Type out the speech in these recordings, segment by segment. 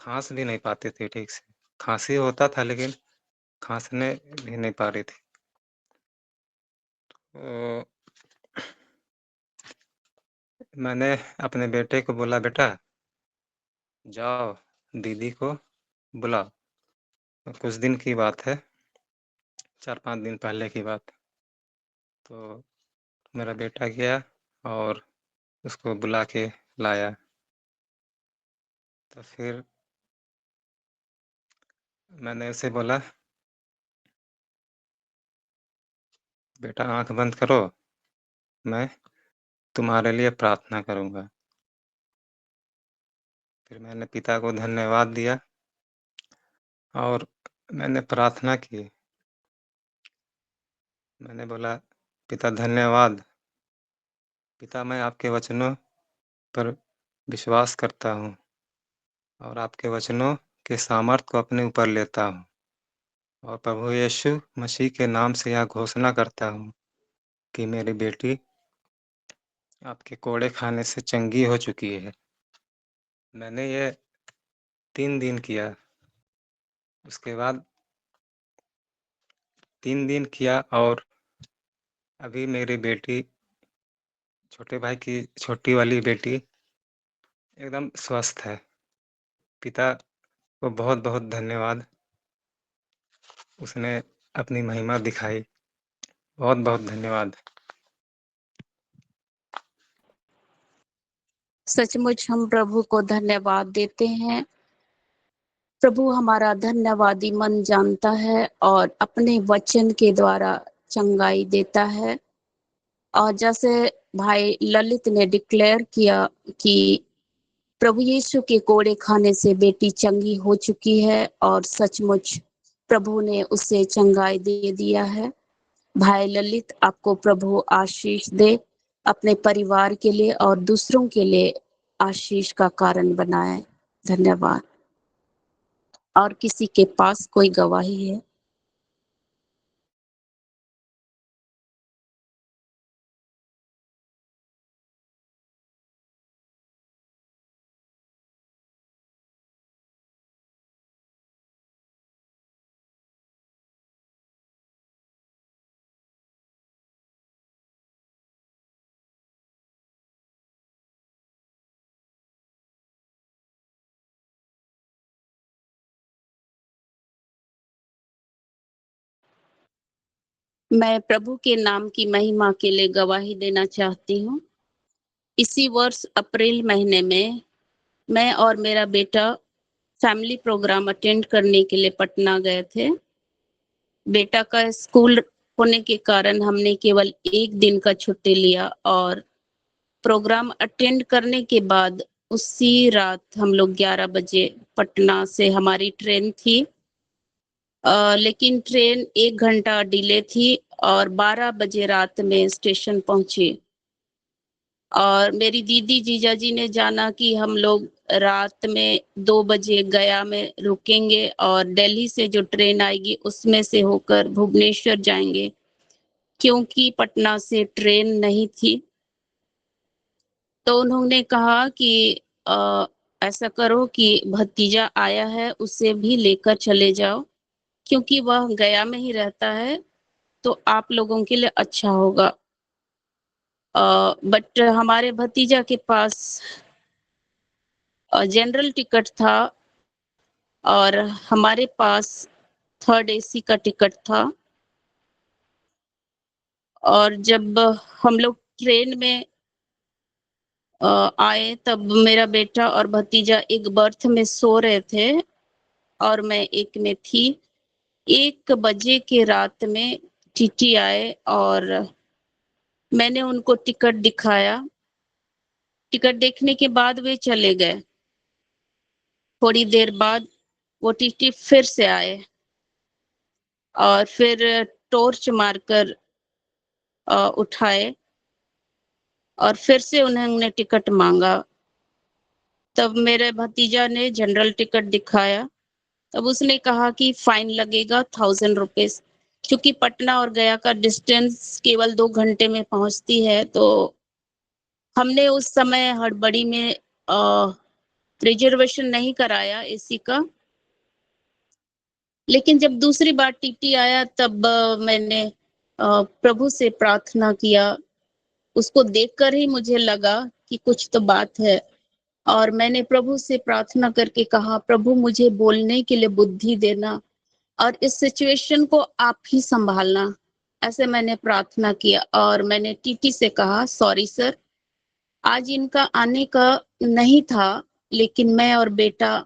खाँस भी नहीं पाती थी ठीक से। खाँसी होता था लेकिन खाँसने भी नहीं पा रही थी। तो मैंने अपने बेटे को बोला, "बेटा, जाओ दीदी को बुलाओ।" तो कुछ दिन की बात है, 4-5 दिन पहले की बात। तो मेरा बेटा गया और उसको बुला के लाया। तो फिर मैंने उसे बोला, "बेटा आँख बंद करो, मैं तुम्हारे लिए प्रार्थना करूँगा।" फिर मैंने पिता को धन्यवाद दिया और मैंने प्रार्थना की। मैंने बोला, "पिता धन्यवाद, पिता मैं आपके वचनों पर विश्वास करता हूँ और आपके वचनों के सामर्थ को अपने ऊपर लेता हूँ और प्रभु यीशु मसीह के नाम से यह घोषणा करता हूँ कि मेरी बेटी आपके कोड़े खाने से चंगी हो चुकी है।" मैंने ये 3 दिन किया। उसके बाद 3 दिन किया और अभी मेरी बेटी, छोटे भाई की छोटी वाली बेटी एकदम स्वस्थ है। पिता को बहुत-बहुत धन्यवाद। उसने अपनी महिमा दिखाई। बहुत-बहुत धन्यवाद। सचमुच हम प्रभु को धन्यवाद देते हैं। प्रभु हमारा धन्यवादी मन जानता है और अपने वचन के द्वारा चंगाई देता है। और जैसे भाई ललित ने डिक्लेयर किया कि प्रभु यीशु के कोड़े खाने से बेटी चंगी हो चुकी है और सचमुच प्रभु ने उसे चंगाई दे दिया है। भाई ललित, आपको प्रभु आशीष दे, अपने परिवार के लिए और दूसरों के लिए आशीष का कारण बनाए। धन्यवाद। और किसी के पास कोई गवाही है? मैं प्रभु के नाम की महिमा के लिए गवाही देना चाहती हूँ। इसी वर्ष अप्रैल महीने में मैं और मेरा बेटा फैमिली प्रोग्राम अटेंड करने के लिए पटना गए थे। बेटा का स्कूल होने के कारण हमने केवल 1 दिन का छुट्टी लिया और प्रोग्राम अटेंड करने के बाद उसी रात हम लोग 11 बजे पटना से हमारी ट्रेन थी। लेकिन ट्रेन 1 घंटा डिले थी और 12 बजे रात में स्टेशन पहुंची। और मेरी दीदी जीजाजी ने जाना कि हम लोग रात में 2 बजे गया में रुकेंगे और दिल्ली से जो ट्रेन आएगी उसमें से होकर भुवनेश्वर जाएंगे, क्योंकि पटना से ट्रेन नहीं थी। तो उन्होंने कहा कि ऐसा करो कि भतीजा आया है उसे भी लेकर चले जाओ, क्योंकि वह गया में ही रहता है तो आप लोगों के लिए अच्छा होगा। बट हमारे भतीजा के पास जनरल टिकट था और हमारे पास थर्ड एसी का टिकट था। और जब हम लोग ट्रेन में आए तब मेरा बेटा और भतीजा एक बर्थ में सो रहे थे और मैं एक में थी। 1 बजे के रात में टीटी आए और मैंने उनको टिकट दिखाया। टिकट देखने के बाद वे चले गए। थोड़ी देर बाद वो टीटी फिर से आए और फिर टॉर्च मारकर उठाए और फिर से उन्होंने टिकट मांगा। तब मेरे भतीजा ने जनरल टिकट दिखाया। तब उसने कहा कि फाइन लगेगा 1000 रुपीज, क्योंकि पटना और गया का डिस्टेंस केवल 2 घंटे में पहुंचती है। तो हमने उस समय हड़बड़ी में रिजर्वेशन नहीं कराया एसी का। लेकिन जब दूसरी बार टीटी आया तब मैंने प्रभु से प्रार्थना किया। उसको देखकर ही मुझे लगा कि कुछ तो बात है, और मैंने प्रभु से प्रार्थना करके कहा, प्रभु मुझे बोलने के लिए बुद्धि देना और इस सिचुएशन को आप ही संभालना। ऐसे मैंने प्रार्थना किया और मैंने टीटी से कहा, सॉरी सर, आज इनका आने का नहीं था, लेकिन मैं और बेटा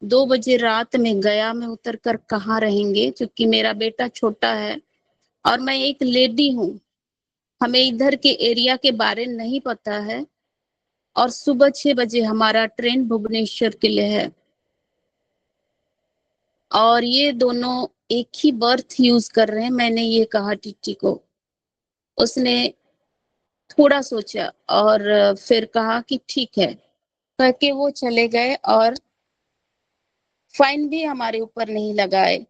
2 बजे रात में गया में उतर कर कहाँ रहेंगे, क्योंकि मेरा बेटा छोटा है और मैं एक लेडी हूँ। हमें इधर के एरिया के बारे नहीं पता है और सुबह 6 बजे हमारा ट्रेन भुवनेश्वर के लिए है और ये दोनों एक ही बर्थ यूज कर रहे हैं। मैंने ये कहा टीटी को। उसने थोड़ा सोचा और फिर कहा कि ठीक है, कह के वो चले गए और फाइन भी हमारे ऊपर नहीं लगाए।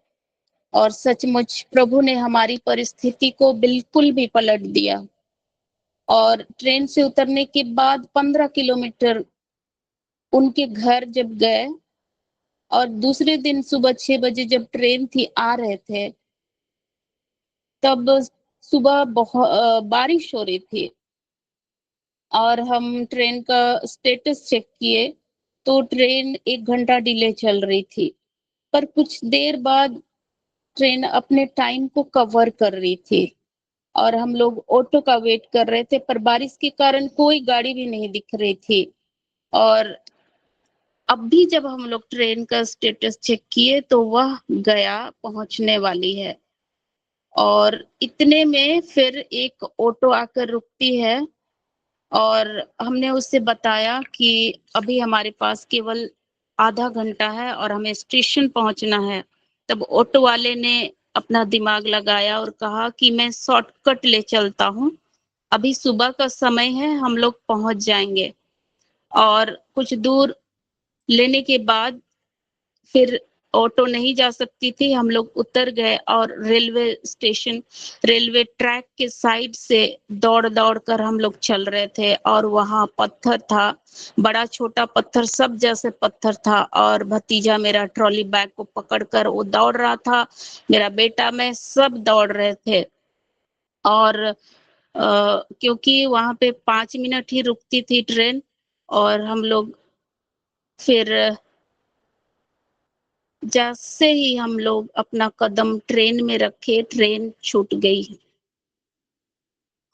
और सचमुच प्रभु ने हमारी परिस्थिति को बिल्कुल भी पलट दिया। और ट्रेन से उतरने के बाद 15 किलोमीटर उनके घर जब गए और दूसरे दिन सुबह 6 बजे जब ट्रेन थी आ रहे थे, तब सुबह बहुत बारिश हो रही थी और हम ट्रेन का स्टेटस चेक किए तो ट्रेन 1 घंटा डिले चल रही थी। पर कुछ देर बाद ट्रेन अपने टाइम को कवर कर रही थी और हम लोग ऑटो का वेट कर रहे थे, पर बारिश के कारण कोई गाड़ी भी नहीं दिख रही थी। और अब भी जब हम लोग ट्रेन का स्टेटस चेक किए तो वह गया पहुंचने वाली है। और इतने में फिर एक ऑटो आकर रुकती है और हमने उससे बताया कि अभी हमारे पास केवल आधा घंटा है और हमें स्टेशन पहुंचना है। तब ऑटो वाले ने अपना दिमाग लगाया और कहा कि मैं शॉर्टकट ले चलता हूँ, अभी सुबह का समय है, हम लोग पहुंच जाएंगे। और कुछ दूर लेने के बाद फिर ऑटो नहीं जा सकती थी, हम लोग उतर गए और रेलवे स्टेशन, रेलवे ट्रैक के साइड से दौड़ दौड़ कर हम लोग चल रहे थे और वहां पत्थर था, बड़ा छोटा पत्थर, सब जैसे पत्थर था। और भतीजा मेरा ट्रॉली बैग को पकड़कर वो दौड़ रहा था, मेरा बेटा, मैं सब दौड़ रहे थे। और क्योंकि वहां पे 5 मिनट ही रुकती थी ट्रेन, और हम लोग फिर जैसे ही हम लोग अपना कदम ट्रेन में रखे, ट्रेन छूट गई।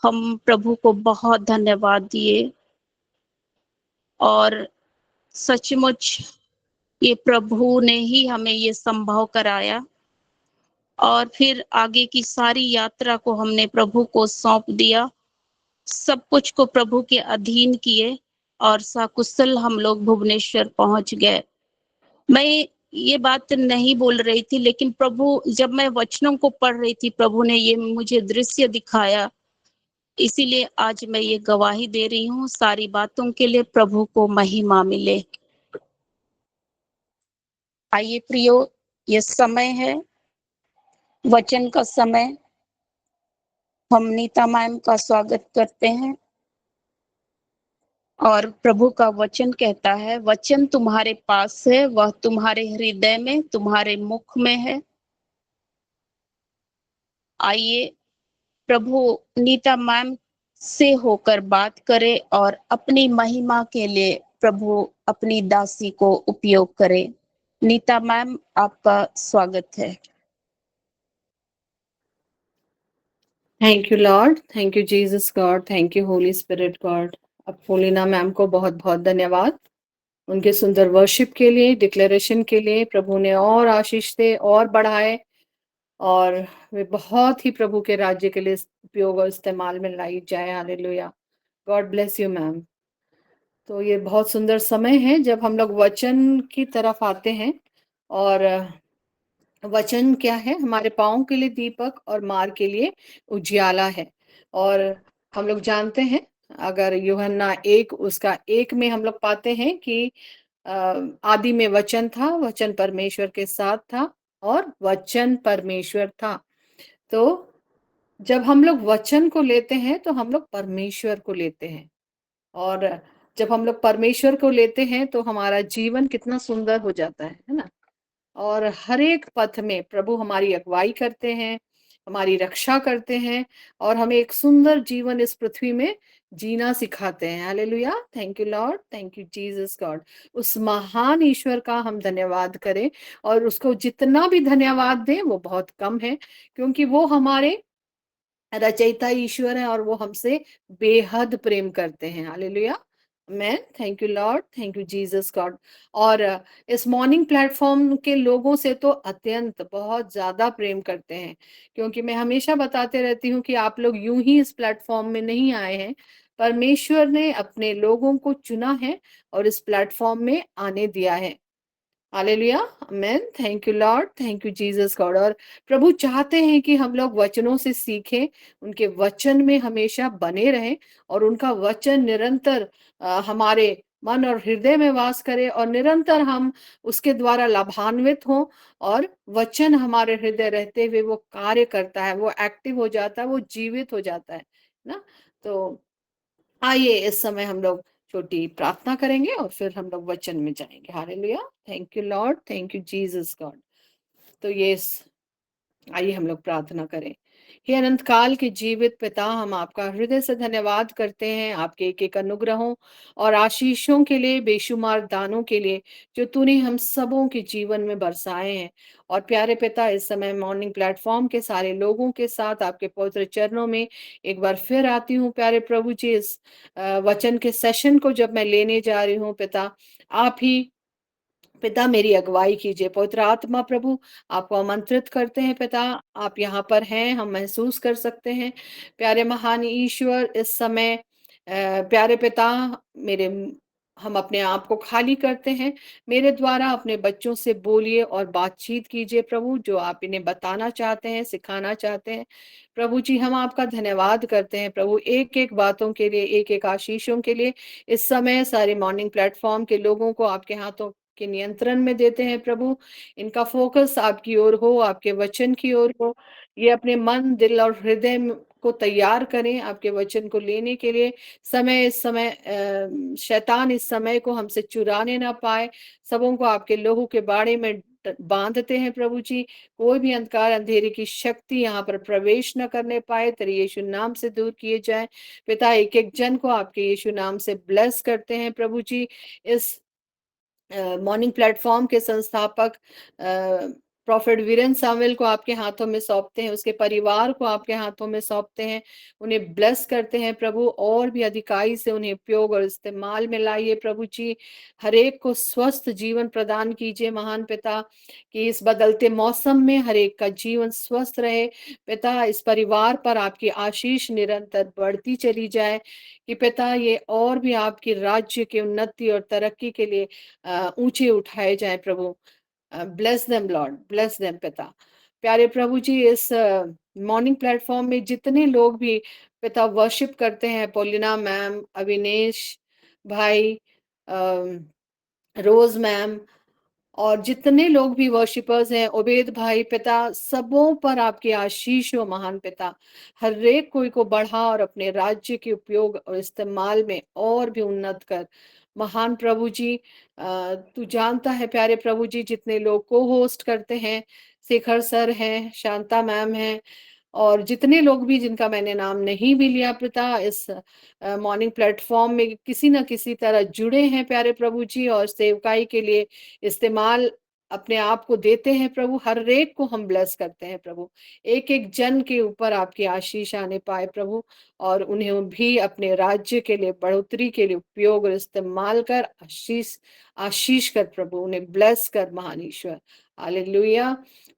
हम प्रभु को बहुत धन्यवाद दिए और सचमुच ये प्रभु ने ही हमें ये संभव कराया। और फिर आगे की सारी यात्रा को हमने प्रभु को सौंप दिया, सब कुछ को प्रभु के अधीन किए और सकुशल हम लोग भुवनेश्वर पहुंच गए। मैं ये बात नहीं बोल रही थी, लेकिन प्रभु, जब मैं वचनों को पढ़ रही थी, प्रभु ने ये मुझे दृश्य दिखाया, इसीलिए आज मैं ये गवाही दे रही हूँ। सारी बातों के लिए प्रभु को महिमा मिले। आइए प्रियो, ये समय है, वचन का समय। हम नीता मैम का स्वागत करते हैं और प्रभु का वचन कहता है, वचन तुम्हारे पास है, वह तुम्हारे हृदय में, तुम्हारे मुख में है। आइए प्रभु नीता मैम से होकर बात करे और अपनी महिमा के लिए प्रभु अपनी दासी को उपयोग करे। नीता मैम, आपका स्वागत है। Thank you Lord, thank you Jesus God, thank you Holy Spirit God. अब फोलिना मैम को बहुत बहुत धन्यवाद उनके सुंदर वर्शिप के लिए, डिक्लेरेशन के लिए। प्रभु ने और आशीष दे और बढ़ाए और वे बहुत ही प्रभु के राज्य के लिए उपयोग और इस्तेमाल में लाई जाए। Hallelujah, God bless you ma'am. तो ये बहुत सुंदर समय है जब हम लोग वचन की तरफ आते हैं। और वचन क्या है? हमारे पाँव के लिए दीपक और मार्ग के लिए उजियाला है। और हम लोग जानते हैं, अगर यूहन्ना 1 उसका 1 में हम लोग पाते हैं कि आदि में वचन था, वचन परमेश्वर के साथ था और वचन परमेश्वर था। तो जब हम लोग वचन को लेते हैं तो हम लोग परमेश्वर को लेते हैं। और जब हम लोग परमेश्वर को लेते हैं तो हमारा जीवन कितना सुंदर हो जाता है ना? और हर एक पथ में प्रभु हमारी अगुवाई करते हैं, हमारी रक्षा करते हैं और हमें एक सुंदर जीवन इस पृथ्वी में जीना सिखाते हैं। Hallelujah! Thank you Lord, thank you Jesus God. उस महान ईश्वर का हम धन्यवाद करें और उसको जितना भी धन्यवाद दें वो बहुत कम है, क्योंकि वो हमारे रचयिता ईश्वर है और वो हमसे बेहद प्रेम करते हैं। Hallelujah! Amen. Thank you Lord, thank you Jesus God. और इस मॉर्निंग प्लेटफ़ॉर्म के लोगों से तो अत्यंत बहुत ज़्यादा प्रेम करते हैं, क्योंकि मैं हमेशा बताते रहती हूँ कि आप लोग यूँ ही इस प्लेटफ़ॉर्म में नहीं आए हैं, परमेश्वर ने अपने लोगों को चुना है और इस प्लेटफ़ॉर्म में आने दिया है। Hallelujah, amen. Thank you Lord, thank you Jesus God. और प्रभु चाहते हैं कि हम लोग वचनों से सीखें, उनके वचन में हमेशा बने रहें और उनका वचन निरंतर हमारे मन और हृदय में वास करे और निरंतर हम उसके द्वारा लाभान्वित हों और वचन हमारे हृदय रहते हुए वो कार्य करता है, वो एक्टिव हो जाता है, वो जीवित हो जाता है ना? तो आइए इस समय हम लोग छोटी प्रार्थना करेंगे और फिर हम लोग वचन में जाएंगे। Hallelujah, thank you Lord, thank you Jesus God. तो आइए हम लोग प्रार्थना करें। हे अनंत काल के जीवित पिता, हम आपका हृदय से धन्यवाद करते हैं आपके एक एक अनुग्रहों और आशीषों के लिए, बेशुमार दानों के लिए जो तूने हम सबों के जीवन में बरसाए हैं। और प्यारे पिता, इस समय मॉर्निंग प्लेटफॉर्म के सारे लोगों के साथ आपके पवित्र चरणों में एक बार फिर आती हूँ। प्यारे प्रभु जी, इस वचन के सेशन को जब मैं लेने जा रही हूँ पिता, आप ही पिता मेरी अगुवाई कीजिए। पवित्र आत्मा प्रभु आपको आमंत्रित करते हैं पिता, आप यहाँ पर हैं, हम महसूस कर सकते हैं। प्यारे महान ईश्वर, इस समय प्यारे पिता मेरे हम अपने आप को खाली करते हैं। मेरे द्वारा अपने बच्चों से बोलिए और बातचीत कीजिए प्रभु, जो आप इन्हें बताना चाहते हैं, सिखाना चाहते हैं। प्रभु जी, हम आपका धन्यवाद करते हैं प्रभु, एक-एक बातों के लिए, एक-एक आशीषों के लिए। इस समय सारे मॉर्निंग प्लेटफ़ॉर्म के लोगों को आपके हाथों के नियंत्रण में देते हैं प्रभु। इनका फ़ोकस आपकी ओर हो, आपके वचन की ओर हो। ये अपने मन, दिल और हृदय को तैयार करें आपके वचन को लेने के लिए। इस समय शैतान इस समय को हमसे चुराने ना पाए। सबों को आपके लोहू के बाड़े में बांधते हैं प्रभु जी। कोई भी अंधकार, अंधेरे की शक्ति यहाँ पर प्रवेश न करने पाए, तेरे यीशु नाम से दूर किए जाए। पिता, एक-एक जन को आपके यीशु नाम से ब्लेस करते हैं प्रभु जी। इस मॉर्निंग प्लेटफ़ॉर्म के संस्थापक प्रॉफ़ेट वीरेंद्र सामुएल को आपके हाथों में सौंपते हैं, उसके परिवार को आपके हाथों में सौंपते हैं। उन्हें ब्लेस करते हैं प्रभु, और भी अधिकाई से उन्हें उपयोग और इस्तेमाल में लाइए प्रभु जी। हर एक को स्वस्थ जीवन प्रदान कीजिए महान पिता, कि इस बदलते मौसम में हर एक का जीवन स्वस्थ रहे। पिता, इस परिवार पर आपकी आशीष निरंतर बढ़ती चली जाए, कि पिता ये और भी आपके राज्य की उन्नति और तरक्की के लिए ऊँचे उठाए जाएँ प्रभु। Bless them Lord, bless them पिता। प्यारे प्रभु जी, इस मॉर्निंग प्लेटफ़ॉर्म में जितने लोग भी पिता वर्शिप करते हैं, पॉलिना मैम, अविनेश भाई, रोज़ मैम और जितने लोग भी वर्शिपर्स हैं, उबैद भाई, पिता सबों पर आपकी आशीष हो महान पिता। हर एक कोई को बढ़ा और अपने राज्य के उपयोग और इस्तेमाल में और भी उन्नत कर। महान प्रभु जी, तू जानता है प्यारे प्रभु जी, जितने लोग को होस्ट करते हैं, शेखर सर हैं, शांता मैम हैं और जितने लोग भी जिनका मैंने नाम नहीं भी लिया पिता, इस मॉर्निंग प्लेटफ़ॉर्म में किसी न किसी तरह जुड़े हैं प्यारे प्रभु जी, और सेवकाई के लिए इस्तेमाल अपने आप को देते हैं प्रभु। हर एक को हम ब्लेस करते हैं प्रभु। एक-एक जन के ऊपर आपकी आशीष आने पाए प्रभु, और उन्हें भी अपने राज्य के लिए, बढ़ोतरी के लिए उपयोग और इस्तेमाल कर आशीष आशीष कर प्रभु, उन्हें ब्लेस कर महान ईश्वर। हालेलुया।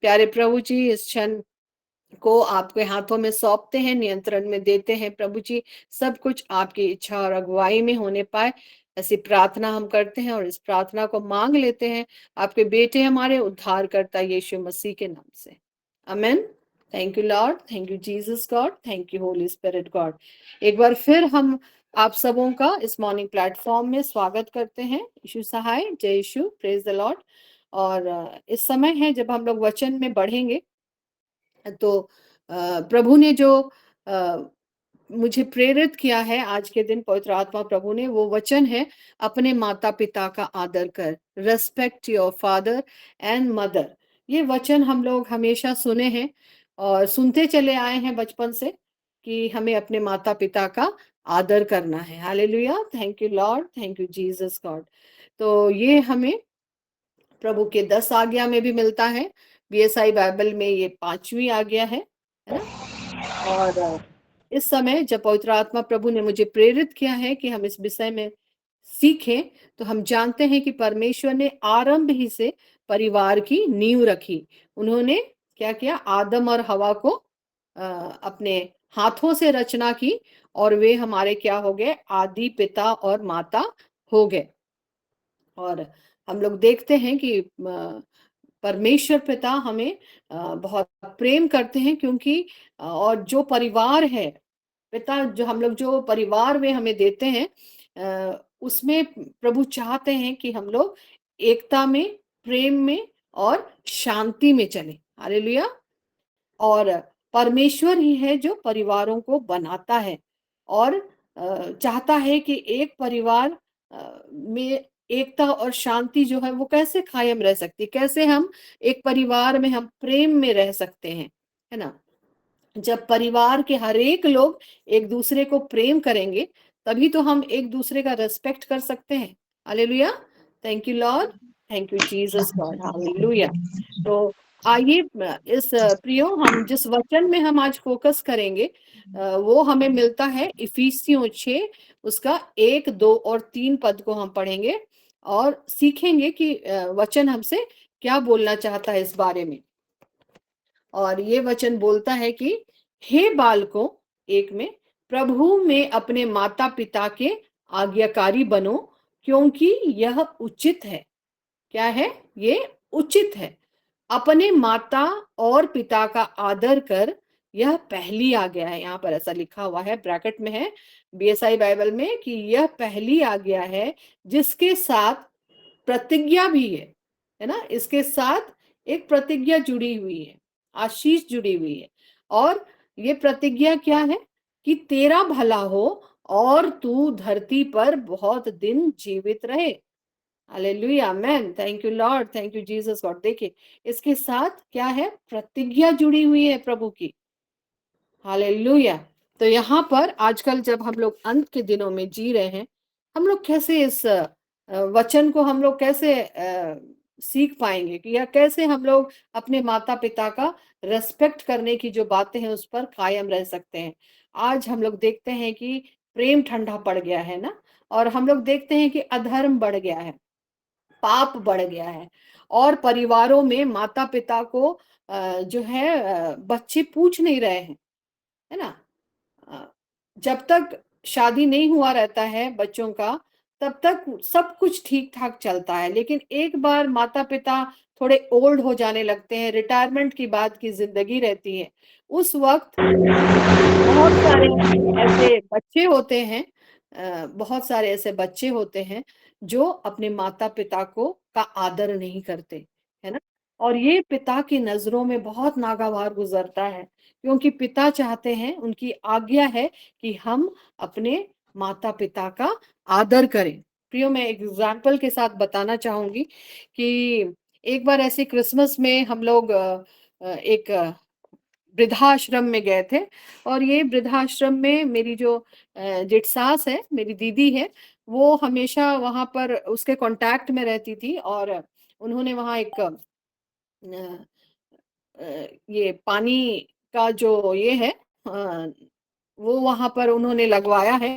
प्यारे प्रभु जी, इस क्षण को आपके हाथों में सौंपते हैं, नियंत्रण में देते हैं प्रभु जी। सब कुछ आपकी इच्छा और अगुवाई में होने पाए, ऐसी प्रार्थना हम करते हैं और इस प्रार्थना को मांग लेते हैं आपके बेटे, हमारे उद्धारकर्ता यीशु मसीह के नाम से। Amen. Thank you Lord, thank you Jesus God, thank you Holy Spirit God. एक बार फिर हम आप सबों का इस मॉर्निंग प्लेटफॉर्म में स्वागत करते हैं। यीशु सहाय, जय यीशु, प्रेज द लॉर्ड। और इस समय है जब हम लोग वचन में बढ़ेंगे। तो प्रभु ने जो मुझे प्रेरित किया है आज के दिन पवित्र आत्मा प्रभु ने, वो वचन है अपने माता पिता का आदर कर, respect your father and mother. ये वचन हम लोग हमेशा सुने हैं और सुनते चले आए हैं बचपन से कि हमें अपने माता पिता का आदर करना है। Hallelujah, thank you Lord, thank you Jesus God. तो ये हमें प्रभु के 10 आज्ञा में भी मिलता है। बीएसआई बाइबल में ये 5वीं आज्ञा है ना। और इस समय जब पवित्र आत्मा प्रभु ने मुझे प्रेरित किया है कि हम इस विषय में सीखें, तो हम जानते हैं कि परमेश्वर ने आरंभ ही से परिवार की नींव रखी। उन्होंने क्या किया, आदम और हवा को अपने हाथों से रचना की और वे हमारे क्या हो गए, आदि पिता और माता हो गए। और हम लोग देखते हैं कि परमेश्वर पिता हमें बहुत प्रेम करते हैं, क्योंकि और जो परिवार है, पिता जो हम लोग जो परिवार वे हमें देते हैं, उसमें प्रभु चाहते हैं कि हम लोग एकता में, प्रेम में और शांति में चलें। हालेलुया। और परमेश्वर ही है जो परिवारों को बनाता है और चाहता है कि एक परिवार में एकता और शांति जो है वो कैसे कायम रह सकती, कैसे हम एक परिवार में हम प्रेम में रह सकते हैं, है ना। जब परिवार के हर एक लोग एक दूसरे को प्रेम करेंगे, तभी तो हम एक दूसरे का रेस्पेक्ट कर सकते हैं। Hallelujah, thank you Lord, thank you Jesus God, hallelujah. तो आइए इस प्रियो, हम जिस वचन में हम आज फोकस करेंगे वो हमें मिलता है इफिसियों 6, उसका 1, 2 और 3 पद को हम पढ़ेंगे और सीखेंगे कि वचन हमसे क्या बोलना चाहता है इस बारे में। और ये वचन बोलता है कि हे बालकों, एक में प्रभु में अपने माता पिता के आज्ञाकारी बनो, क्योंकि यह उचित है। क्या है ये? उचित है। अपने माता और पिता का आदर कर, यह पहली आज्ञा है। यहाँ पर ऐसा लिखा हुआ है, ब्रैकेट में है बीएसआई बाइबल में, कि यह पहली आज्ञा है जिसके साथ प्रतिज्ञा भी है ना। इसके साथ एक प्रतिज्ञा जुड़ी हुई है, आशीष जुड़ी हुई है। और ये प्रतिज्ञा क्या है? कि तेरा भला हो और तू धरती पर बहुत दिन जीवित रहे। Hallelujah, amen, thank you Lord, thank you Jesus God. देखिए इसके साथ क्या है, प्रतिज्ञा जुड़ी हुई है प्रभु की। हालेलुया। तो यहाँ पर आजकल जब हम लोग अंत के दिनों में जी रहे हैं, हम लोग कैसे इस वचन को हम लोग कैसे सीख पाएंगे कि या कैसे हम लोग अपने माता पिता का रेस्पेक्ट करने की जो बातें हैं उस पर कायम रह सकते हैं। आज हम लोग देखते हैं कि प्रेम ठंडा पड़ गया है ना, और हम लोग देखते हैं कि अधर्म बढ़ गया है, पाप बढ़ गया है, और परिवारों में माता पिता को जो है बच्चे पूछ नहीं रहे हैं, है ना। जब तक शादी नहीं हुआ रहता है बच्चों का, तब तक सब कुछ ठीक ठाक चलता है। लेकिन एक बार माता पिता थोड़े ओल्ड हो जाने लगते हैं, रिटायरमेंट की बाद की जिंदगी रहती है, उस वक्त बहुत सारे ऐसे बच्चे होते हैं, बहुत सारे ऐसे बच्चे होते हैं जो अपने माता पिता को का आदर नहीं करते, है ना। और ये पिता की नजरों में बहुत नागवार गुजरता है, क्योंकि पिता चाहते हैं, उनकी आज्ञा है कि हम अपने माता पिता का आदर करें। प्रियो, मैं एक एग्जाम्पल के साथ बताना चाहूंगी कि एक बार ऐसे क्रिसमस में हम लोग एक वृद्धाश्रम में गए थे। और ये वृद्धाश्रम में मेरी जो जेठ सास है, मेरी दीदी है, वो हमेशा वहां पर उसके कांटेक्ट में रहती थी। और उन्होंने वहां एक ये पानी का जो ये है, वो वहां पर उन्होंने लगवाया है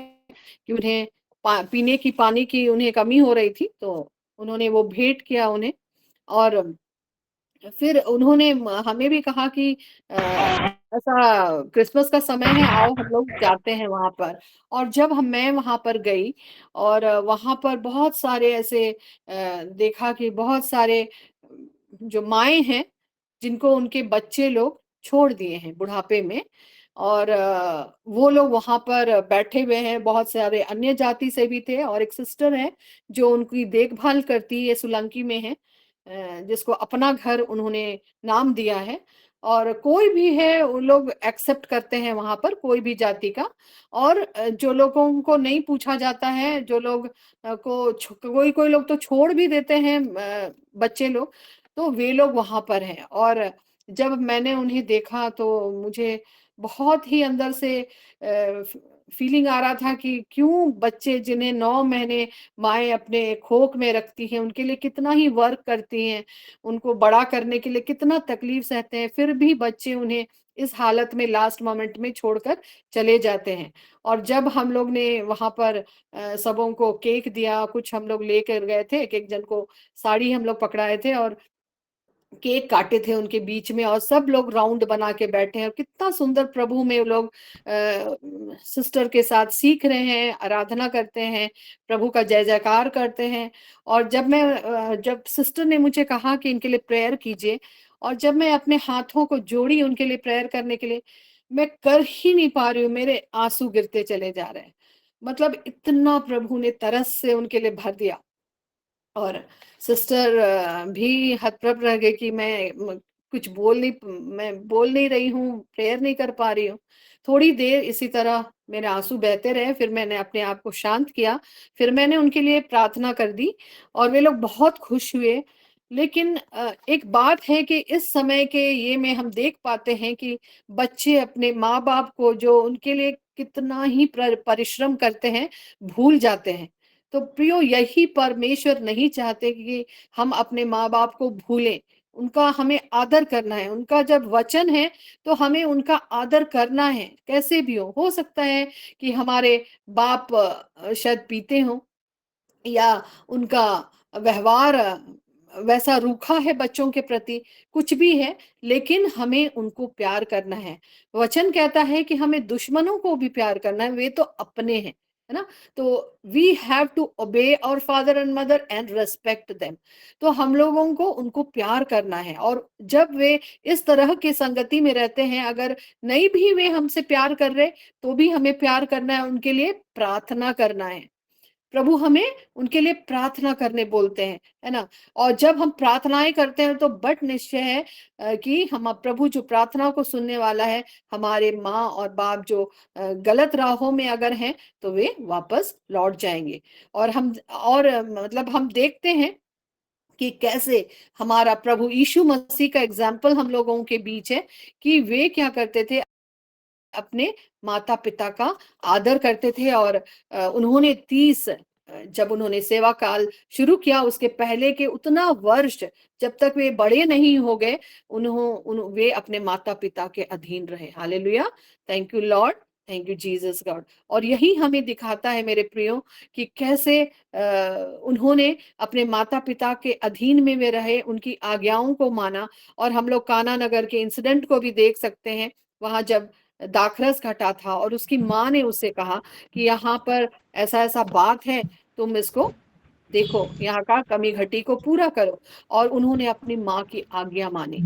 कि उन्हें पीने की पानी की उन्हें कमी हो रही थी, तो उन्होंने वो भेंट किया उन्हें। और फिर उन्होंने हमें भी कहा कि ऐसा क्रिसमस का समय है, आओ हम लोग जाते हैं वहां पर। और जब मैं वहां पर गई और वहां पर बहुत सारे ऐसे देखा कि बहुत सारे जो माएँ हैं, जिनको उनके बच्चे लोग छोड़ दिए हैं बुढ़ापे में, और वो लोग वहां पर बैठे हुए हैं। बहुत सारे अन्य जाति से भी थे, और एक सिस्टर है जो उनकी देखभाल करती है, सोलंकी में है। जिसको अपना घर उन्होंने नाम दिया है, और कोई भी है वो लोग एक्सेप्ट करते हैं वहाँ पर, कोई भी जाति का। और जो लोगों को नहीं पूछा जाता है, जो लोग कोई लोग तो छोड़ भी देते हैं, बच्चे लोग, तो वे लोग वहाँ पर हैं। और जब मैंने उन्हें देखा तो मुझे बहुत ही अंदर से फीलिंग आ रहा था कि क्यों बच्चे जिन्हें 9 महीने माएँ अपने कोख में रखती हैं, उनके लिए कितना ही वर्क करती हैं, उनको बड़ा करने के लिए कितना तकलीफ सहते हैं, फिर भी बच्चे उन्हें इस हालत में लास्ट मोमेंट में छोड़कर चले जाते हैं। और जब हम लोग ने वहाँ पर सबों को केक दिया, कुछ हम लोग लेकर गए थे, एक-एक जन को साड़ी हम लोग पकड़ाए थे और केक काटे थे उनके बीच में, और सब लोग राउंड बना के बैठे हैं, और कितना सुंदर प्रभु में वो लोग सिस्टर के साथ सीख रहे हैं, आराधना करते हैं, प्रभु का जय जयकार करते हैं। और जब सिस्टर ने मुझे कहा कि इनके लिए प्रेयर कीजिए, और जब मैं अपने हाथों को जोड़ी उनके लिए प्रेयर करने के लिए, मैं कर ही नहीं पा रही हूँ, मेरे आंसू गिरते चले जा रहे हैं। मतलब इतना प्रभु ने तरस से उनके लिए भर दिया। और सिस्टर भी हतप्रभ रह गई कि मैं बोल नहीं रही हूँ, प्रेयर नहीं कर पा रही हूँ। थोड़ी देर इसी तरह मेरे आंसू बहते रहे, फिर मैंने अपने आप को शांत किया, फिर मैंने उनके लिए प्रार्थना कर दी, और वे लोग बहुत खुश हुए। लेकिन एक बात है कि इस समय के ये में हम देख पाते हैं कि बच्चे अपने माँ-बाप को, जो उनके लिए कितना ही परिश्रम करते हैं, भूल जाते हैं। तो प्रियो, यही परमेश्वर नहीं चाहते कि हम अपने माँ-बाप को भूलें। उनका हमें आदर करना है, उनका जब वचन है तो हमें उनका आदर करना है, कैसे भी हो सकता है कि हमारे बाप शायद पीते हों, या उनका व्यवहार वैसा रूखा है बच्चों के प्रति, कुछ भी है, लेकिन हमें उनको प्यार करना है। वचन कहता है कि हमें दुश्मनों को भी प्यार करना है, वे तो अपने हैं, है ना? तो we have to obey our father and mother and respect them. तो हम लोगों को उनको प्यार करना है, और जब वे इस तरह की संगति में रहते हैं, अगर नहीं भी वे हमसे प्यार कर रहे, तो भी हमें प्यार करना है, उनके लिए प्रार्थना करना है। प्रभु हमें उनके लिए प्रार्थना करने बोलते हैं, है ना? और जब हम प्रार्थनाएँ करते हैं तो बट निश्चय है कि हम प्रभु जो प्रार्थना को सुनने वाला है, हमारे माँ और बाप जो गलत राहों में अगर हैं, तो वे वापस लौट जाएँगे। मतलब हम देखते हैं कि कैसे हमारा प्रभु यीशु मसीह का एग्ज़ाम्पल हम लोगों के बीच है, कि वे क्या करते थे, अपने माता-पिता का आदर करते थे। और उन्होंने 30 जब उन्होंने सेवा काल शुरू किया, उसके पहले के उतना वर्ष जब तक वे बड़े नहीं हो गए, वे अपने माता-पिता के अधीन रहे। Hallelujah! Thank you Lord, thank you Jesus God. और यही हमें दिखाता है मेरे प्रियो कि कैसे उन्होंने अपने माता-पिता के अधीन में वे रहे, उनकी आज्ञाओं को माना। और हम लोग काना नगर के इंसिडेंट को भी देख सकते हैं। वहाँ जब दाखरस घटा था और उसकी माँ ने उससे कहा कि यहाँ पर ऐसा-ऐसा बात है, तुम इसको देखो, यहाँ का कमी घटी को पूरा करो। और उन्होंने अपनी माँ की आज्ञा मानी।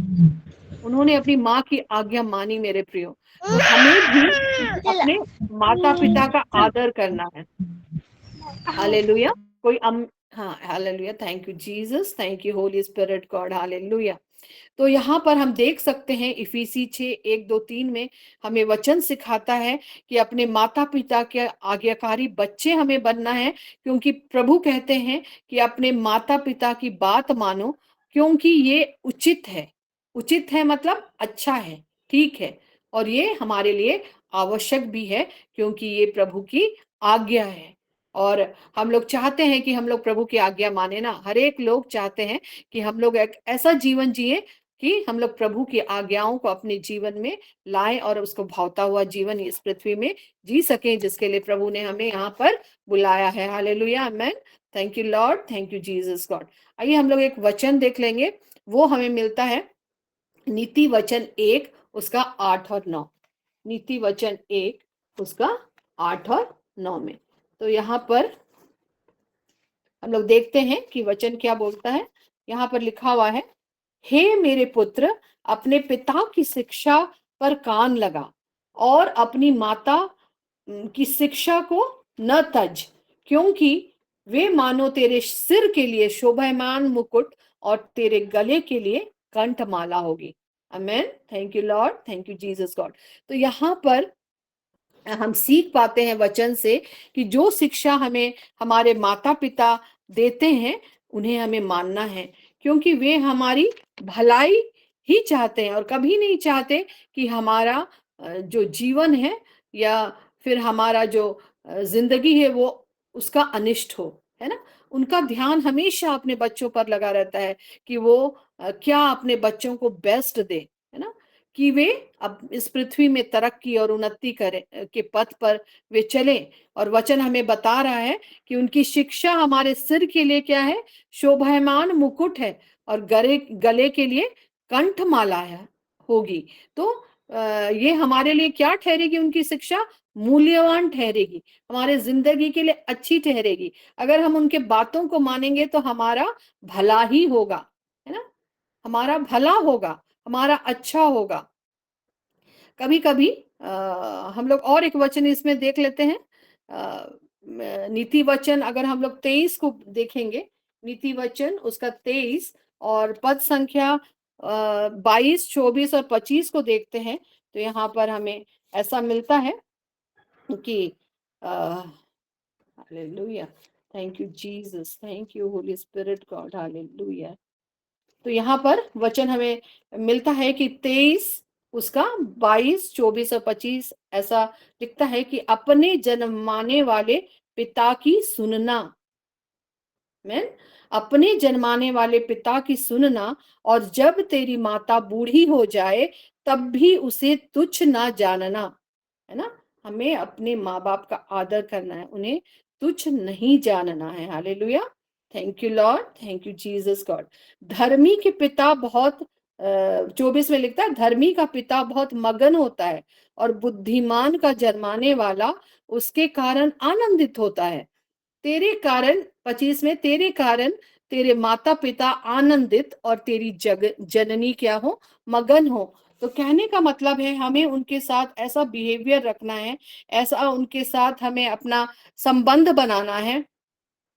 उन्होंने अपनी माँ की आज्ञा मानी मेरे प्रियो। तो हमें भी अपने माता-पिता का आदर करना है। हालेलुया! कोई हाँ, hallelujah, thank you Jesus, thank you Holy Spirit God, hallelujah. तो यहाँ पर हम देख सकते हैं इफिसी 6:1-2-3 में हमें वचन सिखाता है कि अपने माता-पिता के आज्ञाकारी बच्चे हमें बनना है, क्योंकि प्रभु कहते हैं कि अपने माता-पिता की बात मानो, क्योंकि ये उचित है। उचित है मतलब अच्छा है, ठीक है, और ये हमारे लिए आवश्यक भी है, क्योंकि ये प्रभु की आज्ञा है। और हम लोग चाहते हैं कि हम लोग प्रभु की आज्ञा माने ना, हर एक लोग चाहते हैं कि हम लोग एक ऐसा जीवन जिए कि हम लोग प्रभु की आज्ञाओं को अपने जीवन में लाएं, और उसको भावता हुआ जीवन इस पृथ्वी में जी सकें, जिसके लिए प्रभु ने हमें यहाँ पर बुलाया है। Hallelujah, amen. Thank you Lord, thank you Jesus God. आइए हम लोग एक वचन देख लेंगे, वो हमें मिलता है नीति वचन 1 उसका 8 और 9। नीति वचन 1 उसका 8 और 9 में। तो यहाँ पर हम लोग देखते हैं कि वचन क्या बोलता है। यहाँ पर लिखा हुआ है, हे मेरे पुत्र, अपने पिता की शिक्षा पर कान लगा और अपनी माता की शिक्षा को न तज, क्योंकि वे मानो तेरे सिर के लिए शोभायमान मुकुट और तेरे गले के लिए कंठमाला होगी। Amen. Thank you Lord, thank you Jesus God. तो यहाँ पर हम सीख पाते हैं वचन से कि जो शिक्षा हमें हमारे माता पिता देते हैं उन्हें हमें मानना है, क्योंकि वे हमारी भलाई ही चाहते हैं और कभी नहीं चाहते कि हमारा जो जीवन है या फिर हमारा जो जिंदगी है वो उसका अनिष्ट हो, है ना। उनका ध्यान हमेशा अपने बच्चों पर लगा रहता है कि वो क्या अपने बच्चों को बेस्ट दे, है ना, कि वे अब इस पृथ्वी में तरक्की और उन्नति करें के पथ पर वे चलें। और वचन हमें बता रहा है कि उनकी शिक्षा हमारे सिर के लिए क्या है, शोभायमान मुकुट है, और गले के लिए कंठमाला है होगी। तो ये हमारे लिए क्या ठहरेगी, उनकी शिक्षा मूल्यवान ठहरेगी, हमारे जिंदगी के लिए अच्छी ठहरेगी। अगर हम उनके बातों को मानेंगे तो हमारा भला ही होगा, है ना, हमारा भला होगा, हमारा अच्छा होगा। कभी कभी हम लोग और एक वचन इसमें देख लेते हैं, नीति वचन अगर हम लोग 23 को देखेंगे, नीति वचन उसका 23 और पद संख्या 22, 24 और 25 को देखते हैं, तो यहाँ पर हमें ऐसा मिलता है कि hallelujah, thank you Jesus, thank you Holy Spirit God, hallelujah. तो यहाँ पर वचन हमें मिलता है कि 23 उसका 22, 24 और 25 ऐसा लिखता है कि अपने जन्माने वाले पिता की सुनना, मैं अपने जन्माने वाले पिता की सुनना, और जब तेरी माता बूढ़ी हो जाए तब भी उसे तुच्छ ना जानना, है ना। हमें अपने माँ बाप का आदर करना है, उन्हें तुच्छ नहीं जानना है। Hallelujah, thank you Lord, thank you Jesus God. धर्मी के पिता बहुत 24 में लिखता है, धर्मी का पिता बहुत मगन होता है और बुद्धिमान का जन्माने वाला उसके कारण आनंदित होता है। तेरे कारण 25 में, तेरे कारण तेरे माता पिता आनंदित और तेरी जननी क्या हो, मगन हो। तो कहने का मतलब है हमें उनके साथ ऐसा बिहेवियर रखना है, ऐसा उनके साथ हमें अपना संबंध बनाना है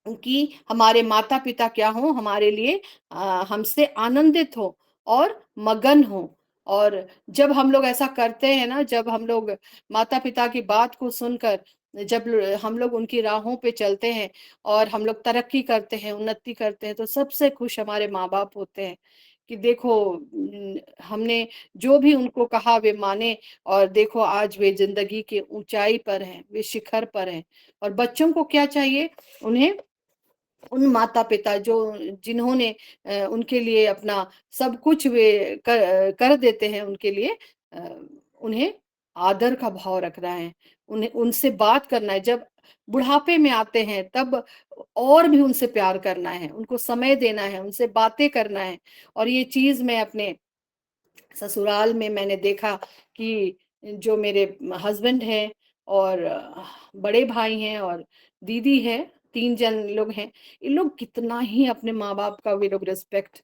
कि हमारे माता पिता क्या हो, हमारे लिए हमसे आनंदित हो और मगन हो। और जब हम लोग ऐसा करते हैं ना, जब हम लोग माता पिता की बात को सुनकर जब हम लोग उनकी राहों पे चलते हैं और हम लोग तरक्की करते हैं, उन्नति करते हैं, तो सबसे खुश हमारे माँ बाप होते हैं कि देखो हमने जो भी उनको कहा वे माने, और देखो आज वे जिंदगी के ऊंचाई पर हैं, वे शिखर पर हैं। और बच्चों को क्या चाहिए, उन्हें उन माता पिता जो जिन्होंने उनके लिए अपना सब कुछ वे कर देते हैं उनके लिए, उन्हें आदर का भाव रखना है, उन्हें उनसे बात करना है। जब बुढ़ापे में आते हैं तब और भी उनसे प्यार करना है, उनको समय देना है, उनसे बातें करना है। और ये चीज मैं अपने ससुराल में मैंने देखा कि जो मेरे हस्बैंड हैं और बड़े भाई हैं और दीदी है, 3 जन लोग हैं, ये लोग कितना ही अपने माँ बाप का वे लोग रिस्पेक्ट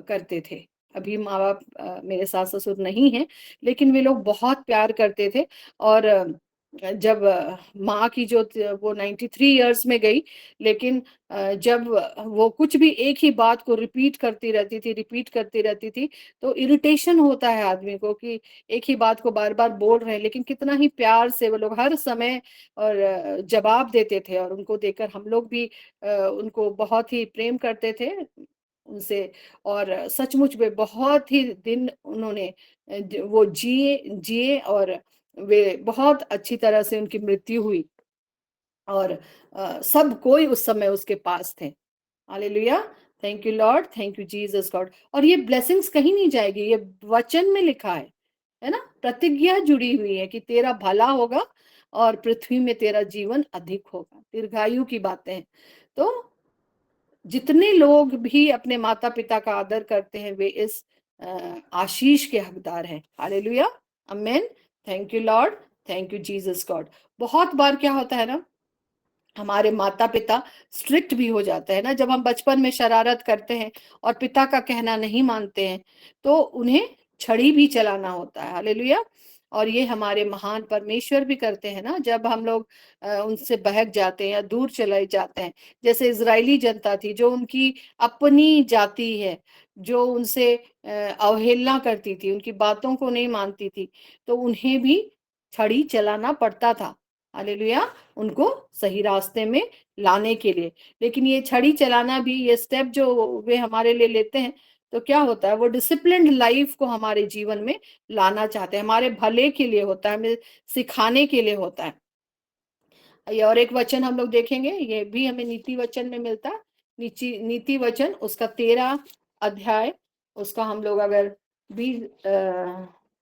करते थे। अभी माँ बाप मेरे सास ससुर नहीं हैं, लेकिन वे लोग बहुत प्यार करते थे। और जब माँ की जो वो 93 इयर्स में गई, लेकिन जब वो कुछ भी एक ही बात को रिपीट करती रहती थी, तो इरिटेशन होता है आदमी को कि एक ही बात को बार बार बोल रहे हैं, लेकिन कितना ही प्यार से वो लोग हर समय और जवाब देते थे। और उनको देखकर हम लोग भी उनको बहुत ही प्रेम करते थे उनसे। और सचमुच में बहुत ही दिन उन्होंने वो जिए जिए और वे बहुत अच्छी तरह से उनकी मृत्यु हुई। और सब कोई उस समय उसके पास थे। Hallelujah, thank you Lord, thank you Jesus God. और ये ब्लेसिंग्स कहीं नहीं जाएगी, ये वचन में लिखा है ना, प्रतिज्ञा जुड़ी हुई है कि तेरा भला होगा और पृथ्वी में तेरा जीवन अधिक होगा, दीर्घायु की बातें हैं। तो जितने लोग भी अपने माता पिता का आदर करते हैं वे इस आशीष के हकदार हैं। Hallelujah, amen, thank you Lord, thank you Jesus God. बहुत बार क्या होता है ना, हमारे माता पिता स्ट्रिक्ट भी हो जाते हैं ना, जब हम बचपन में शरारत करते हैं और पिता का कहना नहीं मानते हैं तो उन्हें छड़ी भी चलाना होता है। हालेलुया, और ये हमारे महान परमेश्वर भी करते हैं ना, जब हम लोग उनसे बहक जाते हैं या दूर चले जाते हैं। जैसे इजरायली जनता थी जो उनकी अपनी जाति है, जो उनसे अवहेलना करती थी, उनकी बातों को नहीं मानती थी, तो उन्हें भी छड़ी चलाना पड़ता था। हालेलुया, उनको सही रास्ते में लाने के लिए। लेकिन ये छड़ी चलाना भी, ये स्टेप जो वे हमारे लिए लेते हैं, तो क्या होता है, वो डिसिप्लिन्ड लाइफ को हमारे जीवन में लाना चाहते हैं, हमारे भले के लिए होता है, हमें सिखाने के लिए होता है। ये और एक वचन हम लोग देखेंगे, ये भी हमें नीति वचन में मिलता है। नीति वचन उसका 13 अध्याय, उसका हम लोग अगर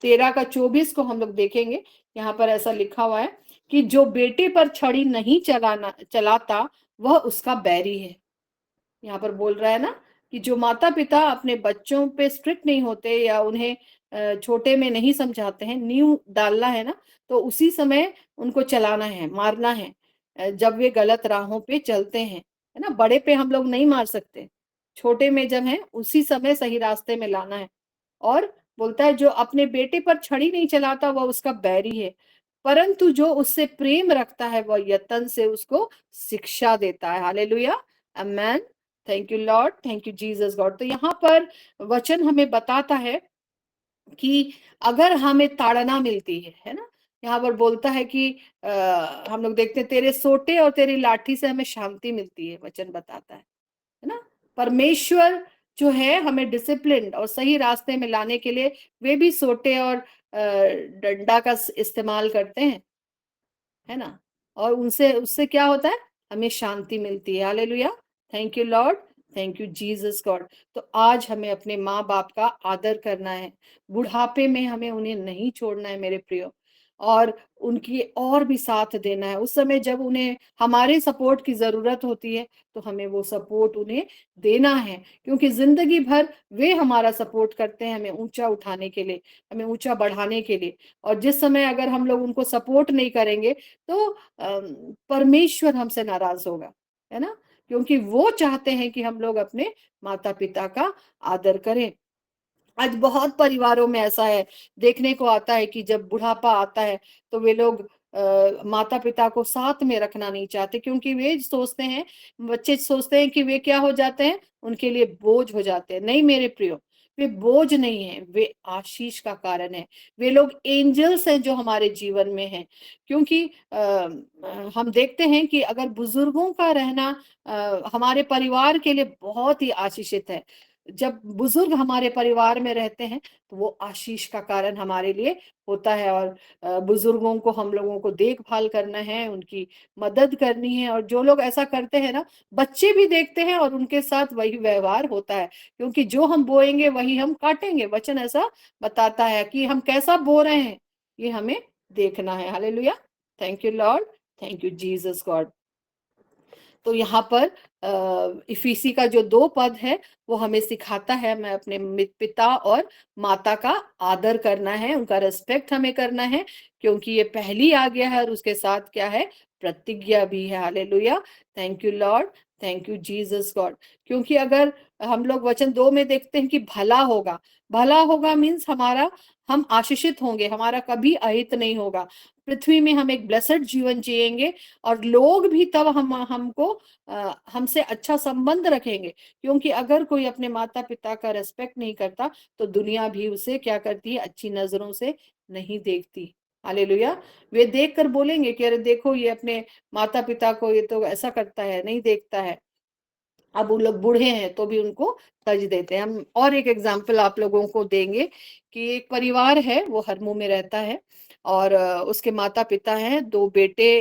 13 का 24 को हम लोग देखेंगे, यहाँ पर ऐसा लिखा हुआ है कि जो बेटे पर छड़ी नहीं चलाता वह उसका बैरी है। यहाँ पर बोल रहा है ना कि जो माता पिता अपने बच्चों पे स्ट्रिक्ट नहीं होते या उन्हें छोटे में नहीं समझाते हैं, नींव डालना है ना, तो उसी समय उनको चलाना है, मारना है जब वे गलत राहों पे चलते हैं, है ना। बड़े पे हम लोग नहीं मार सकते, छोटे में जब है उसी समय सही रास्ते में लाना है। और बोलता है जो अपने बेटे पर छड़ी नहीं चलाता वह उसका बैरी है, परंतु जो उससे प्रेम रखता है वह यत्न से उसको शिक्षा देता है। Hallelujah, amen. Thank you Lord, thank you Jesus God. तो यहाँ पर वचन हमें बताता है कि अगर हमें ताड़ना मिलती है ना, यहाँ पर बोलता है कि हम लोग देखते हैं तेरे सोटे और तेरी लाठी से हमें शांति मिलती है, वचन बताता है ना। परमेश्वर जो है हमें डिसिप्लिन और सही रास्ते में लाने के लिए वे भी सोटे और डंडा का इस्तेमाल करते हैं, है ना। और उनसे उससे क्या होता है, हमें शांति मिलती है। Hallelujah, thank you Lord, thank you Jesus God. तो आज हमें अपने माँ बाप का आदर करना है, बुढ़ापे में हमें उन्हें नहीं छोड़ना है मेरे प्रियो, और उनकी और भी साथ देना है। उस समय जब उन्हें हमारे सपोर्ट की जरूरत होती है तो हमें वो सपोर्ट उन्हें देना है, क्योंकि जिंदगी भर वे हमारा सपोर्ट करते हैं हमें ऊंचा उठाने के लिए, हमें ऊंचा बढ़ाने के लिए। और जिस समय अगर हम लोग उनको सपोर्ट नहीं करेंगे तो परमेश्वर हमसे नाराज होगा, है ना, क्योंकि वो चाहते हैं कि हम लोग अपने माता पिता का आदर करें। आज बहुत परिवारों में ऐसा है, देखने को आता है कि जब बुढ़ापा आता है तो वे लोग माता पिता को साथ में रखना नहीं चाहते, क्योंकि वे सोचते हैं, बच्चे सोचते हैं कि वे क्या हो जाते हैं, उनके लिए बोझ हो जाते हैं। नहीं मेरे प्रियो, वे बोझ नहीं है, वे आशीष का कारण है। वे लोग एंजल्स हैं जो हमारे जीवन में हैं, क्योंकि हम देखते हैं कि अगर बुजुर्गों का रहना हमारे परिवार के लिए बहुत ही आशीषित है। जब बुजुर्ग हमारे परिवार में रहते हैं तो वो आशीष का कारण हमारे लिए होता है। और बुजुर्गों को हम लोगों को देखभाल करना है, उनकी मदद करनी है। और जो लोग ऐसा करते हैं ना, बच्चे भी देखते हैं और उनके साथ वही व्यवहार होता है, क्योंकि जो हम बोएंगे वही हम काटेंगे। वचन ऐसा बताता है कि हम कैसा बो रहे हैं ये हमें देखना है। Hallelujah, thank you Lord, thank you Jesus God. तो यहाँ पर इफिसी का जो 2 पद है वो हमें सिखाता है मैं अपने पिता और माता का आदर करना है, उनका रेस्पेक्ट हमें करना है, क्योंकि ये पहली आज्ञा है और उसके साथ क्या है, प्रतिज्ञा भी है। Hallelujah, thank you Lord, thank you Jesus God. क्योंकि अगर हम लोग वचन 2 में देखते हैं कि भला होगा, भला होगा मीन्स हमारा, हम आशीषित होंगे, हमारा कभी अहित नहीं होगा, पृथ्वी में हम एक ब्लेसेड जीवन जिएंगे, और लोग भी तब हमको हमसे अच्छा संबंध रखेंगे। क्योंकि अगर कोई अपने माता पिता का रेस्पेक्ट नहीं करता तो दुनिया भी उसे क्या करती है, अच्छी नजरों से नहीं देखती। हालेलुया, वे देखकर बोलेंगे कि अरे देखो ये अपने माता पिता को ये तो ऐसा करता है, नहीं देखता है। अब वो लोग बूढ़े हैं तो भी उनको तर्ज देते हैं। हम और एक एग्जाम्पल आप लोगों को देंगे कि एक परिवार है, वो हरमू में रहता है, और उसके माता पिता हैं, 2 बेटे,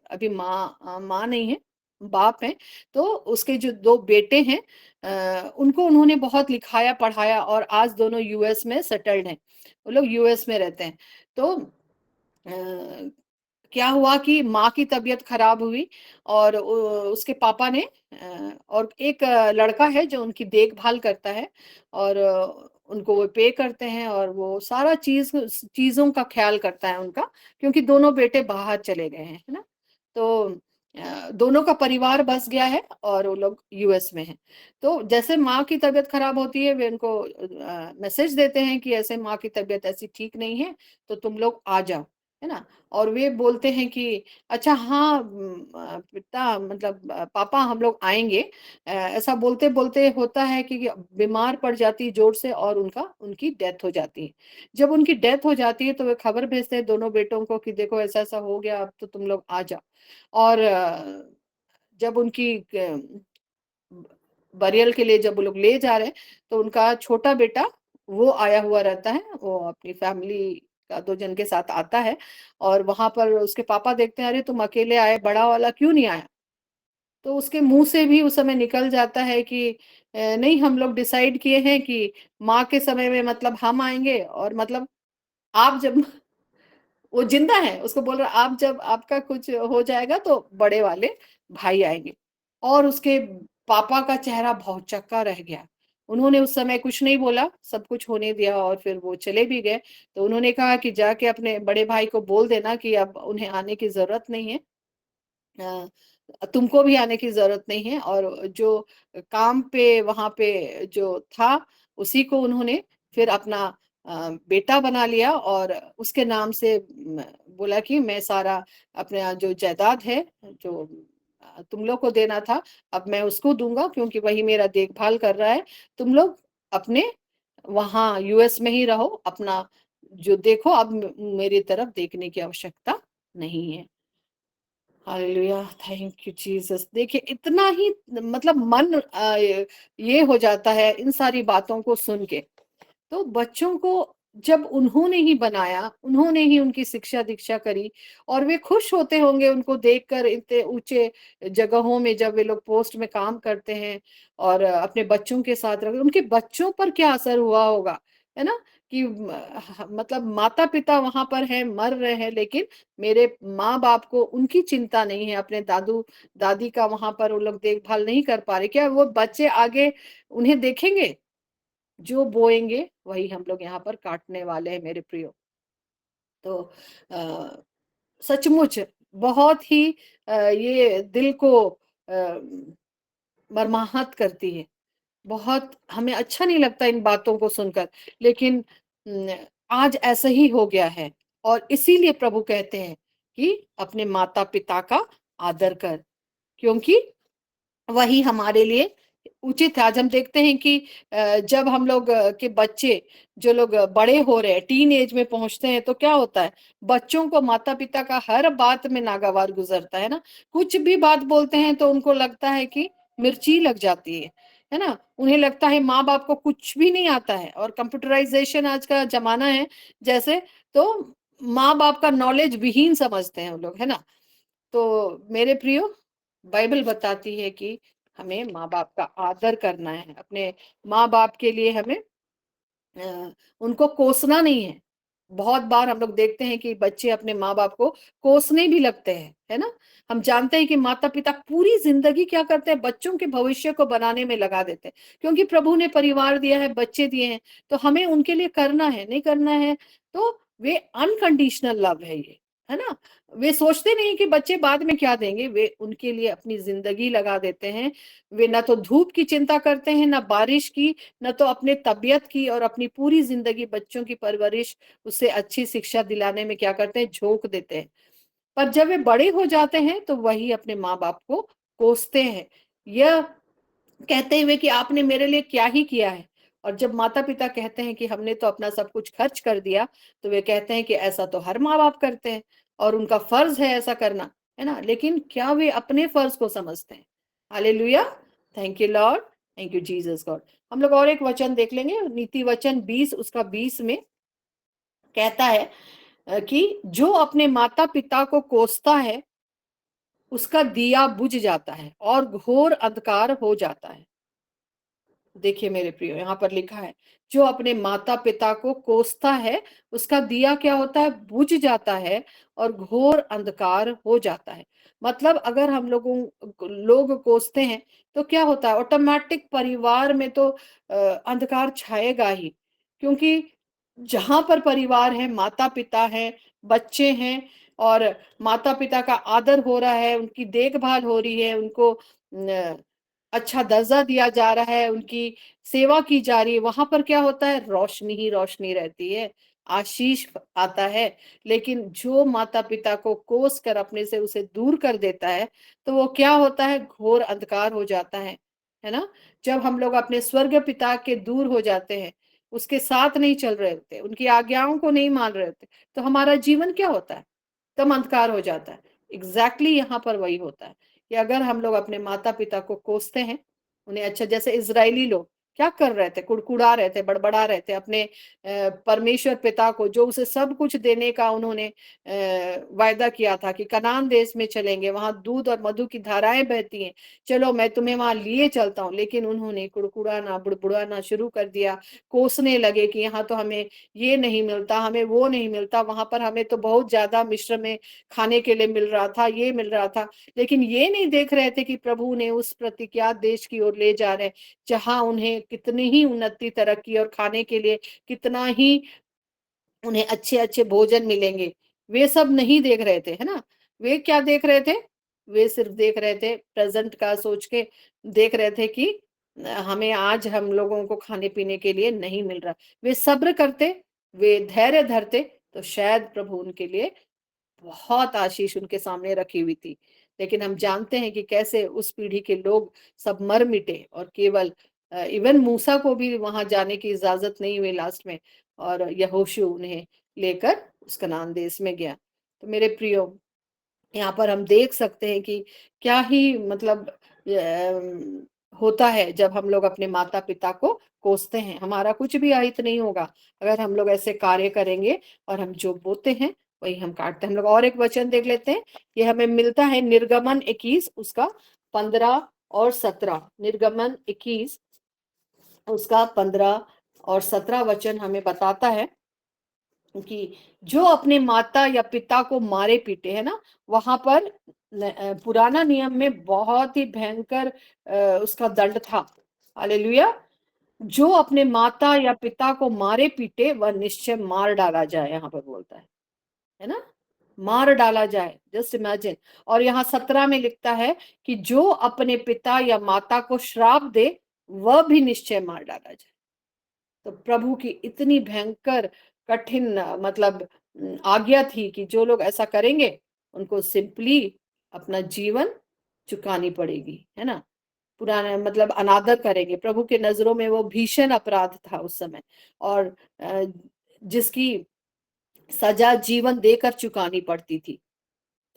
अभी माँ नहीं है, बाप है। तो उसके जो 2 बेटे हैं, उनको उन्होंने बहुत लिखाया पढ़ाया, और आज दोनों यूएस में सेटल्ड हैं, वो लोग यूएस में रहते हैं। तो क्या हुआ कि माँ की तबीयत खराब हुई, और उसके पापा ने और एक लड़का है जो उनकी देखभाल करता है, और उनको वो पे करते हैं, और वो सारा चीजों का ख्याल करता है उनका, क्योंकि दोनों बेटे बाहर चले गए हैं, है ना। तो दोनों का परिवार बस गया है और वो लोग यूएस में हैं। तो जैसे माँ की तबीयत खराब होती है, वे उनको मैसेज देते हैं कि ऐसे माँ की तबीयत ऐसी ठीक नहीं है, तो तुम लोग आ जाओ, है ना? और वे बोलते हैं कि अच्छा हाँ पिता मतलब पापा हम लोग आएँगे। ऐसा बोलते-बोलते होता है कि बीमार पड़ जाती है ज़ोर से और उनकी डेथ हो जाती है। जब उनकी डेथ हो जाती है तो वे खबर भेजते हैं दोनों बेटों को कि देखो ऐसा-ऐसा हो गया, अब तो तुम लोग आ जाओ। और जब उनकी बरियल के लिए जब वो लोग ले जा रहे हैं, तो उनका छोटा बेटा वो आया हुआ रहता है, वो अपनी फैमिली का 2 जन के साथ आता है और वहाँ पर उसके पापा देखते हैं, "अरे! तुम अकेले आए, बड़ा वाला क्यों नहीं आया?" तो उसके मुँह से भी उस समय निकल जाता है कि नहीं हम लोग डिसाइड किए हैं कि माँ के समय में मतलब हम आएँगे और मतलब आप जब वो ज़िंदा है, उसको बोल रहा है आप जब आपका कुछ हो जाएगा तो बड़े वाले भाई आएँगे। और उसके पापा का चेहरा भौचक्का रह गया। उन्होंने उस समय कुछ नहीं बोला, सब कुछ होने दिया और फिर वो चले भी गए। तो उन्होंने कहा कि जाके अपने बड़े भाई को बोल देना कि अब उन्हें आने की ज़रूरत नहीं है। तुमको भी आने की ज़रूरत नहीं है और जो काम पे वहाँ पे जो था, उसी को उन्होंने फिर अपना बेटा बना लिया और उसके नाम से बोला कि मैं सारा अपना जो जायदाद है, जो तुम लोग को देना था, अब मैं उसको दूँगा क्योंकि वही मेरा देखभाल कर रहा है। तुम लोग अपने वहाँ यूएस में ही रहो, अपना जो देखो अब मेरी तरफ देखने की आवश्यकता नहीं है। Hallelujah thank you Jesus. देखिए इतना ही मतलब मन ये हो जाता है इन सारी बातों को सुन के। तो बच्चों को जब उन्होंने ही बनाया, उन्होंने ही उनकी शिक्षा-दीक्षा करी और वे खुश होते होंगे उनको देखकर इतने ऊँचे जगहों में जब वे लोग पोस्ट में काम करते हैं और अपने बच्चों के साथ रह उनके बच्चों पर क्या असर हुआ होगा, है ना? कि मतलब माता-पिता वहाँ पर हैं, मर रहे हैं लेकिन मेरे माँ-बाप को उनकी चिंता नहीं है, अपने दादू-दादी का वहाँ पर वो लोग देखभाल नहीं कर पा रहे। क्या वो बच्चे आगे उन्हें देखेंगे? जो बोएंगे वही हम लोग यहाँ पर काटने वाले हैं मेरे प्रियो। तो अ, सचमुच बहुत ही ये दिल को मर्माहत करती है। बहुत हमें अच्छा नहीं लगता इन बातों को सुनकर, लेकिन आज ऐसा ही हो गया है और इसीलिए प्रभु कहते हैं कि अपने माता-पिता का आदर कर, क्योंकि वही हमारे लिए उचित है। आज हम देखते हैं कि जब हम लोग के बच्चे जो लोग बड़े हो रहे हैं, टीन एज में पहुँचते हैं तो क्या होता है? बच्चों को माता-पिता का हर बात में नागवार गुज़रता है ना? कुछ भी बात बोलते हैं तो उनको लगता है कि मिर्ची लग जाती है ना? उन्हें लगता है माँ-बाप को कुछ भी नहीं आता है और कंप्यूटराइज़ेशन आज का ज़माना है जैसे, तो माँ-बाप का नॉलेज विहीन समझते हैं वो लोग, है ना? तो मेरे प्रियो, बाइबल बताती है कि हमें माँ-बाप का आदर करना है। अपने माँ-बाप के लिए हमें उनको कोसना नहीं है। बहुत बार हम लोग देखते हैं कि बच्चे अपने माँ-बाप को कोसने भी लगते हैं, है ना? हम जानते हैं कि माता-पिता पूरी ज़िंदगी क्या करते हैं, बच्चों के भविष्य को बनाने में लगा देते हैं। क्योंकि प्रभु ने परिवार दिया है, बच्चे दिए हैं, तो हमें उनके लिए करना है, नहीं करना है, तो वे अनकंडीशनल लव है ये, है ना? वे सोचते नहीं कि बच्चे बाद में क्या देंगे, वे उनके लिए अपनी ज़िंदगी लगा देते हैं। वे ना तो धूप की चिंता करते हैं, ना बारिश की, ना तो अपने तबीयत की और अपनी पूरी ज़िंदगी बच्चों की परवरिश, उसे अच्छी शिक्षा दिलाने में क्या करते हैं, झोंक देते हैं। पर जब वे बड़े हो जाते हैं, तो वही अपने माँ-बाप को कोसते हैं। यह कहते हुए कि आपने मेरे लिए क्या ही किया है? और जब माता-पिता कहते हैं कि हमने तो अपना सब कुछ खर्च कर दिया, तो वे कहते हैं कि ऐसा तो हर माँ-बाप करते हैं और उनका फ़र्ज़ है ऐसा करना, है ना? लेकिन क्या वे अपने फ़र्ज़ को समझते हैं? Hallelujah! Thank you Lord, thank you Jesus God. हम लोग और एक वचन देख लेंगे, नीति वचन 20 उसका 20 में कहता है कि जो अपने माता-पिता को कोसता है, उसका दिया बुझ जाता है और घोर अंधकार हो जाता है। देखिए मेरे प्रियो यहाँ पर लिखा है, जो अपने माता-पिता को कोसता है, उसका दिया क्या होता है? बुझ जाता है और घोर अंधकार हो जाता है। मतलब अगर हम लोग कोसते हैं, तो क्या होता है? ऑटोमैटिक परिवार में तो अंधकार छाएगा ही। क्योंकि जहाँ पर परिवार है, माता-पिता हैं, बच्चे हैं, और माता पिता का आदर हो रहा है, उनकी देखभाल हो रही है, उनको अच्छा दर्जा दिया जा रहा है, उनकी सेवा की जा रही है, वहां पर क्या होता है? रोशनी ही रोशनी रहती है, आशीष आता है। लेकिन जो माता पिता को कोस कर अपने से उसे दूर कर देता है, तो वो क्या होता है? घोर अंधकार हो जाता है ना? जब हम लोग अपने स्वर्ग पिता के दूर हो जाते हैं, उसके साथ नहीं चल रहे होते, उनकी आज्ञाओं को नहीं मान रहे होते, तो हमारा जीवन क्या होता है? तब अंधकार हो जाता है। एग्जैक्टली यहाँ पर वही होता है कि अगर हम लोग अपने माता पिता को कोसते हैं, उन्हें अच्छा, जैसे इजरायली लोग क्या कर रहे थे? कुड़कुड़ा रहे थे, बड़बड़ा रहे थे अपने परमेश्वर पिता को, जो उसे सब कुछ देने का उन्होंने वायदा किया था कि कनान देश में चलेंगे, वहां दूध और मधु की धाराएं बहती हैं, चलो मैं तुम्हें वहां लिए चलता हूँ। लेकिन उन्होंने कुड़कुड़ाना, बुड़बुड़ाना शुरू कर दिया, कोसने लगे कि यहाँ तो हमें ये नहीं मिलता, हमें वो नहीं मिलता, वहां पर हमें तो बहुत ज्यादा मिश्र में खाने के लिए मिल रहा था, ये मिल रहा था। लेकिन ये नहीं देख रहे थे कि प्रभु ने उस प्रतिज्ञा देश की ओर ले जा रहे हैं, जहां उन्हें कितनी ही उन्नति, तरक्की और खाने के लिए कितना ही उन्हें अच्छे अच्छे भोजन मिलेंगे। वे सब नहीं देख रहे थे, है ना? वे क्या देख रहे थे? वे सिर्फ देख रहे थे प्रेजेंट का सोच के, देख रहे थे कि हमें आज हम लोगों को खाने पीने के लिए नहीं मिल रहा। वे सब्र करते, वे धैर्य धरते, तो शायद प्रभु उनके लिए बहुत आशीष उनके सामने रखी हुई थी। लेकिन हम जानते हैं कि कैसे उस पीढ़ी के लोग सब मर मिटे, और केवल इवन मूसा को भी वहां जाने की इजाजत नहीं हुई लास्ट में, और यहोशू उन्हें लेकर उस कनान देश में गया। तो मेरे प्रियो, यहाँ पर हम देख सकते हैं कि क्या ही मतलब होता है जब हम लोग अपने माता पिता को कोसते हैं। हमारा कुछ भी अहित नहीं होगा अगर हम लोग ऐसे कार्य करेंगे, और हम जो बोते हैं वही हम काटते हैं। हम लोग और एक वचन देख लेते हैं, ये हमें मिलता है निर्गमन 21 उसका 15 और 17। निर्गमन 21 उसका 15 और 17 वचन हमें बताता है कि जो अपने माता या पिता को मारे पीटे, है ना, वहां पर पुराना नियम में बहुत ही भयंकर उसका दंड था। हालेलुया। जो अपने माता या पिता को मारे पीटे वह निश्चय मार डाला जाए, यहाँ पर बोलता है ना, मार डाला जाए। Just imagine. और यहाँ 17 में लिखता है कि जो अपने पिता या माता को श्राप दे वह भी निश्चय मार डाला जाए। तो प्रभु की इतनी भयंकर कठिन मतलब आज्ञा थी कि जो लोग ऐसा करेंगे उनको सिंपली अपना जीवन चुकानी पड़ेगी, है ना। पुराना मतलब अनादर करेंगे। प्रभु के नजरों में वो भीषण अपराध था उस समय, और जिसकी सजा जीवन देकर चुकानी पड़ती थी।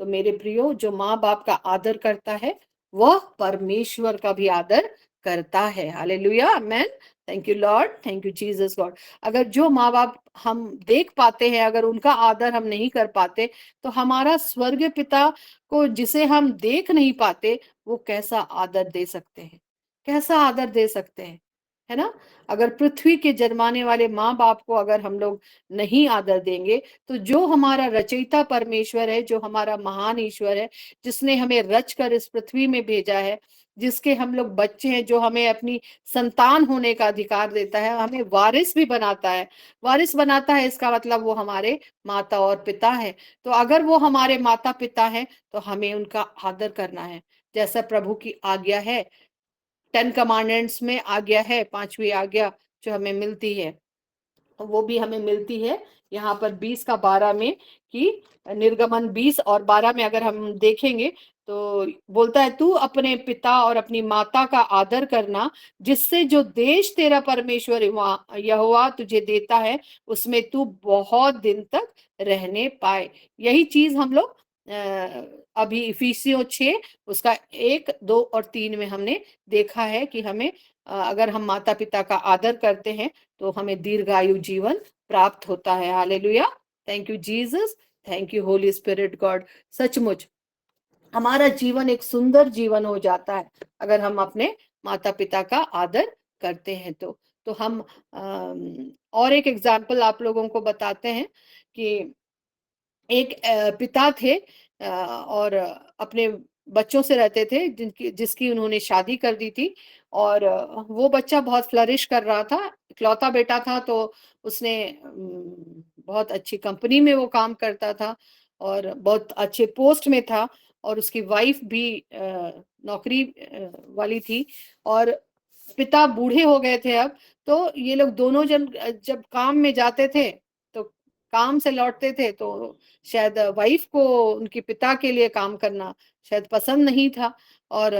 तो मेरे प्रियो, जो माँ बाप का आदर करता है वह परमेश्वर का भी आदर करता है। Hallelujah, amen. Thank you Lord, thank you Jesus God. अगर जो माँ बाप हम देख पाते हैं, अगर उनका आदर हम नहीं कर पाते, तो हमारा स्वर्ग पिता को जिसे हम देख नहीं पाते, वो कैसा आदर दे सकते हैं? कैसा आदर दे सकते हैं, है ना। अगर पृथ्वी के जन्माने वाले माँ बाप को अगर हम लोग नहीं आदर देंगे, तो जो हमारा रचयिता परमेश्वर है, जो हमारा महान ईश्वर है, जिसने हमें रच कर इस पृथ्वी में भेजा है, जिसके हम लोग बच्चे हैं, जो हमें अपनी संतान होने का अधिकार देता है, हमें वारिस भी बनाता है। वारिस बनाता है इसका मतलब वो हमारे माता और पिता है। तो अगर वो हमारे माता पिता हैं, तो हमें उनका आदर करना है, जैसा प्रभु की आज्ञा है। 10 कमांडेंट्स में आज्ञा है, 5वीं आज्ञा जो हमें मिलती है, वो भी हमें मिलती है यहाँ पर 20 का 12 में, कि निर्गमन 20 और 12 में अगर हम देखेंगे तो बोलता है, तू अपने पिता और अपनी माता का आदर करना, जिससे जो देश तेरा परमेश्वर यहोवा तुझे देता है उसमें तू बहुत दिन तक रहने पाए। यही चीज हम लोग अभी इफिसियों 6 उसका 1, 2 और 3 में हमने देखा है कि हमें अगर हम माता पिता का आदर करते हैं तो हमें दीर्घायु जीवन प्राप्त होता है। Hallelujah, thank you Jesus, thank you Holy Spirit God. सचमुच हमारा जीवन एक सुंदर जीवन हो जाता है अगर हम अपने माता पिता का आदर करते हैं। तो हम और एक एग्जाम्पल आप लोगों को बताते हैं कि एक पिता थे और अपने बच्चों से रहते थे, जिसकी उन्होंने शादी कर दी थी, और वो बच्चा बहुत फ्लरिश कर रहा था, इकलौता बेटा था, तो उसने बहुत अच्छी कंपनी में वो काम करता था, और बहुत अच्छे पोस्ट में था, और उसकी वाइफ भी नौकरी वाली थी, और पिता बूढ़े हो गए थे अब। तो ये लोग दोनों जन जब काम में जाते थे, तो काम से लौटते थे, तो शायद वाइफ को उनके पिता के लिए काम करना शायद पसंद नहीं था। और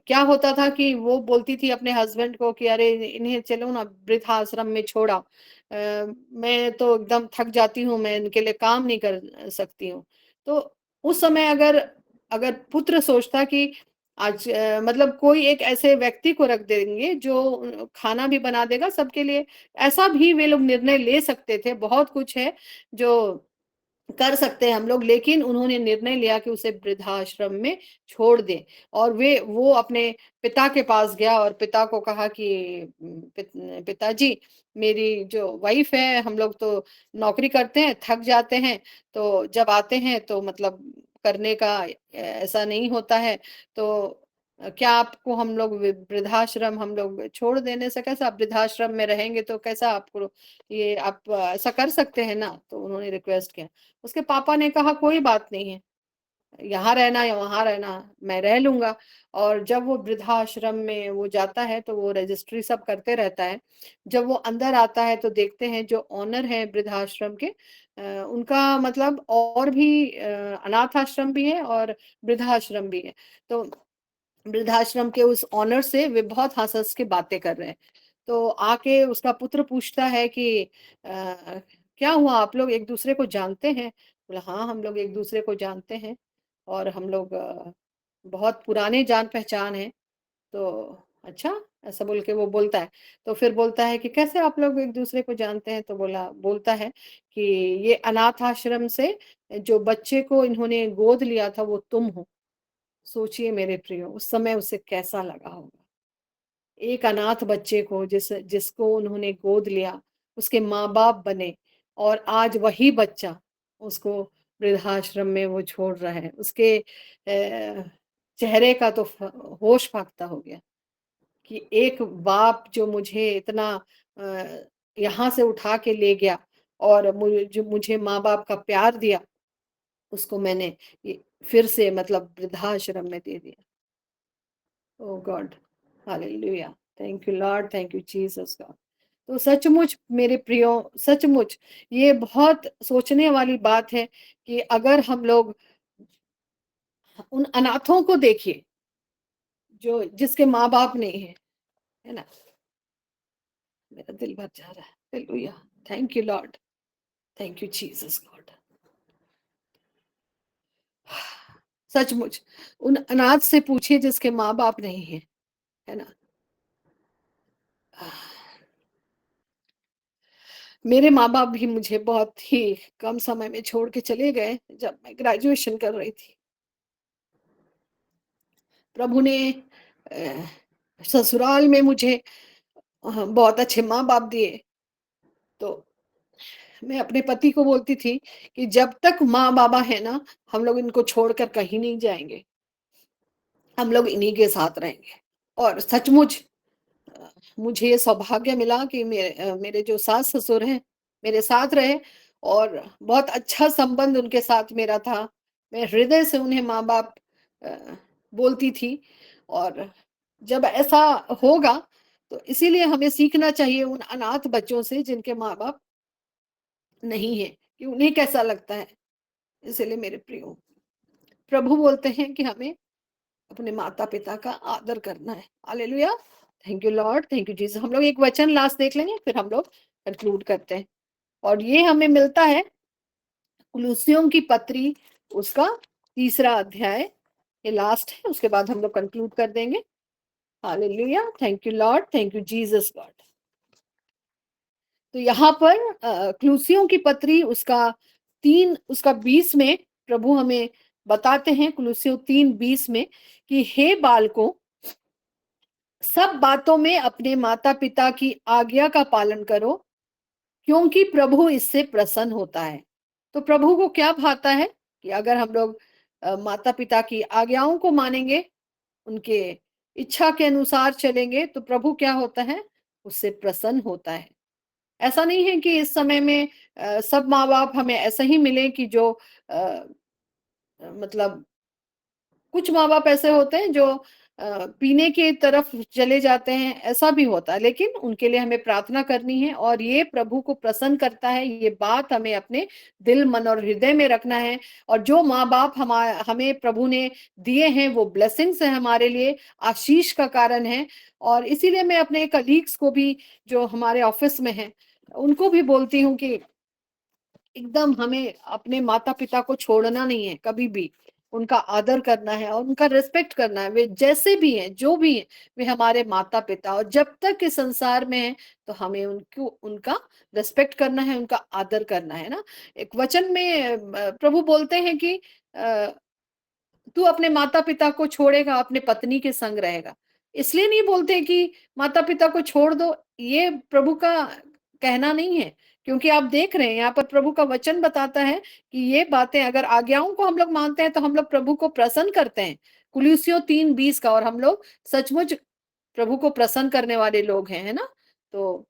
क्या होता था कि वो बोलती थी अपने हस्बैंड को कि अरे इन्हें चलो ना वृद्धाश्रम में छोड़ा, मैं तो एकदम थक जाती हूँ, मैं इनके लिए काम नहीं कर सकती हूँ। तो उस समय अगर अगर पुत्र सोचता कि आज मतलब कोई एक ऐसे व्यक्ति को रख देंगे जो खाना भी बना देगा सबके लिए, ऐसा भी वे लोग निर्णय ले सकते थे। बहुत कुछ है जो कर सकते हैं हम लोग, लेकिन उन्होंने निर्णय लिया कि उसे वृद्धाश्रम में छोड़ दें। और वो अपने पिता के पास गया और पिता को कहा कि पिताजी, मेरी जो वाइफ है, हम लोग तो नौकरी करते हैं, थक जाते हैं, तो जब आते हैं तो मतलब करने का ऐसा नहीं होता है, तो क्या आपको हम लोग वृद्धाश्रम हम लोग छोड़ देने से कैसा, आप वृद्धाश्रम में रहेंगे तो कैसा, आपको ये आप ऐसा कर सकते हैं ना? तो उन्होंने रिक्वेस्ट किया। उसके पापा ने कहा कोई बात नहीं है, यहाँ रहना या वहाँ रहना, मैं रह लूँगा। और जब वो वृद्धाश्रम में वो जाता है तो वो रजिस्ट्री सब करते रहता है। जब वो अंदर आता है तो देखते हैं जो ओनर है वृद्धाश्रम के, उनका मतलब और भी अनाथ आश्रम भी है और वृद्धाश्रम भी है। तो वृद्धाश्रम के उस ओनर से वे बहुत हँस-हँस के बातें कर रहे हैं। तो आके उसका पुत्र पूछता है कि क्या हुआ, आप लोग एक-दूसरे को जानते हैं? बोला हाँ, हम लोग एक-दूसरे को जानते हैं और हम लोग बहुत पुराने जान-पहचान हैं। तो अच्छा, ऐसा बोल के वो बोलता है। तो फिर बोलता है कि कैसे आप लोग एक-दूसरे को जानते हैं? तो बोलता है कि ये अनाथ आश्रम से जो बच्चे को इन्होंने गोद लिया था वो तुम हो। सोचिए मेरे प्रियो, उस समय उसे कैसा लगा होगा। एक अनाथ बच्चे को जिसको उन्होंने गोद लिया, उसके माँ-बाप बने, और आज वही बच्चा उसको वृद्धाश्रम में वो छोड़ रहा है। उसके चेहरे का तो होश फाख्ता हो गया कि एक बाप जो मुझे इतना अ, यहाँ से उठा के ले गया और मुझे माँ-बाप का प्यार दिया, उसको मैंने ये फिर से मतलब वृद्धाश्रम में दे दिया। Oh God, hallelujah, thank you Lord, thank you Jesus God. तो सचमुच मेरे प्रियो, सचमुच ये बहुत सोचने वाली बात है कि अगर हम लोग उन अनाथों को देखिए जो जिसके माँ बाप नहीं है ना, मेरा दिल भर जा रहा है। Hallelujah, thank you Lord, thank you Jesus God. सचमुच उन अनाथ से पूछिए जिसके माँ बाप नहीं है ना। मेरे माँ-बाप भी मुझे बहुत ही कम समय में छोड़ के चले गए जब मैं ग्रेजुएशन कर रही थी। प्रभु ने ससुराल में मुझे बहुत अच्छे माँ-बाप दिए। तो मैं अपने पति को बोलती थी कि जब तक माँ-बाबा है ना, हम लोग इनको छोड़कर कहीं नहीं जाएँगे। हम लोग इन्हीं के साथ रहेंगे। और सचमुच मुझे ये सौभाग्य मिला कि मेरे जो सास-ससुर हैं, मेरे साथ रहे, और बहुत अच्छा संबंध उनके साथ मेरा था। मैं हृदय से उन्हें माँ-बाप अ, बोलती थी। और जब ऐसा होगा, तो इसीलिए हमें सीखना चाहिए उन अनाथ बच्चों से जिनके माँ-बाप नहीं हैं, कि उन्हें कैसा लगता है। इसीलिए मेरे प्रियो, प्रभु बोलते हैं कि हमें अपने माता-पिता का आदर करना है। Hallelujah! Thank you Lord, thank you Jesus. हम लोग एक वचन लास्ट देख लेंगे, फिर हम लोग कंक्लूड करते हैं। और ये हमें मिलता है कुलुस्सियों की पत्री, उसका 3रा अध्याय, ये लास्ट है, उसके बाद हम लोग कंक्लूड कर देंगे। Hallelujah! Thank you Lord, thank you Jesus God. तो यहाँ पर कुलुस्सियों की पत्री उसका 20 में प्रभु हमें बताते हैं, कुलुस्सियों 3:20 में, कि हे बालकों, सब बातों में अपने माता-पिता की आज्ञा का पालन करो, क्योंकि प्रभु इससे प्रसन्न होता है। तो प्रभु को क्या भाता है कि अगर हम लोग माता-पिता की आज्ञाओं को मानेंगे, उनके इच्छा के अनुसार चलेंगे, तो प्रभु क्या होता है? उससे प्रसन्न होता है। ऐसा नहीं है कि इस समय में सब माँ-बाप हमें ऐसे ही मिले कि जो मतलब कुछ माँ-बाप ऐसे होते हैं जो पीने की तरफ चले जाते हैं, ऐसा भी होता है। लेकिन उनके लिए हमें प्रार्थना करनी है और ये प्रभु को प्रसन्न करता है, ये बात हमें अपने दिल, मन और हृदय में रखना है। और जो माँ-बाप हमें प्रभु ने दिए हैं, वो ब्लेसिंग्स हैं हमारे लिए, आशीष का कारण है। और इसीलिए मैं अपने कलीग्स को भी, जो हमारे ऑफ़िस में हैं, उनको भी बोलती हूँ कि एकदम हमें अपने माता-पिता को छोड़ना नहीं है कभी भी। उनका आदर करना है और उनका रिस्पेक्ट करना है। वे जैसे भी हैं, जो भी हैं, वे हमारे माता-पिता, और जब तक इस संसार में हैं, तो हमें उनका रिस्पेक्ट करना है, उनका आदर करना है ना। एक वचन में प्रभु बोलते हैं कि अ तू अपने माता-पिता को छोड़ेगा, अपने पत्नी के संग रहेगा। इसलिए नहीं बोलते कि माता-पिता को छोड़ दो, ये प्रभु का कहना नहीं है। क्योंकि आप देख रहे हैं यहाँ पर प्रभु का वचन बताता है कि ये बातें अगर आज्ञाओं को हम लोग मानते हैं, तो हम लोग प्रभु को प्रसन्न करते हैं। कुलुस्सियों 3:20 का, और हम लोग सचमुच प्रभु को प्रसन्न करने वाले लोग हैं, है ना? तो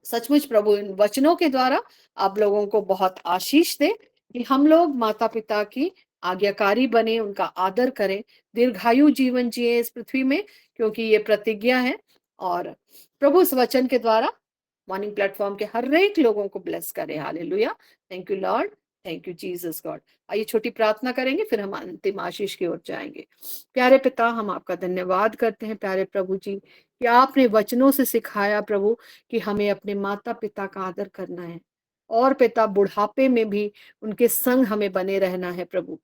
सचमुच प्रभु इन वचनों के द्वारा आप लोगों को बहुत आशीष दे कि हम लोग माता-पिता की आज्ञाकारी बने, उनका आदर करें, दीर्घायु जीवन जिए इस पृथ्वी में, क्योंकि ये प्रतिज्ञा है। और प्रभु इस वचन के द्वारा मॉर्निंग प्लेटफॉर्म के हर एक लोगों को ब्लेस करे। Hallelujah. Thank you Lord, thank you Jesus God. आइए छोटी प्रार्थना करेंगे, फिर हम अंतिम आशीष की ओर जाएंगे। प्यारे पिता, हम आपका धन्यवाद करते हैं प्यारे प्रभु जी, कि आपने वचनों से सिखाया प्रभु कि हमें अपने माता-पिता का आदर करना है, और पिता बुढ़ापे में भी उनके संग हमें बने रहना है प्रभु।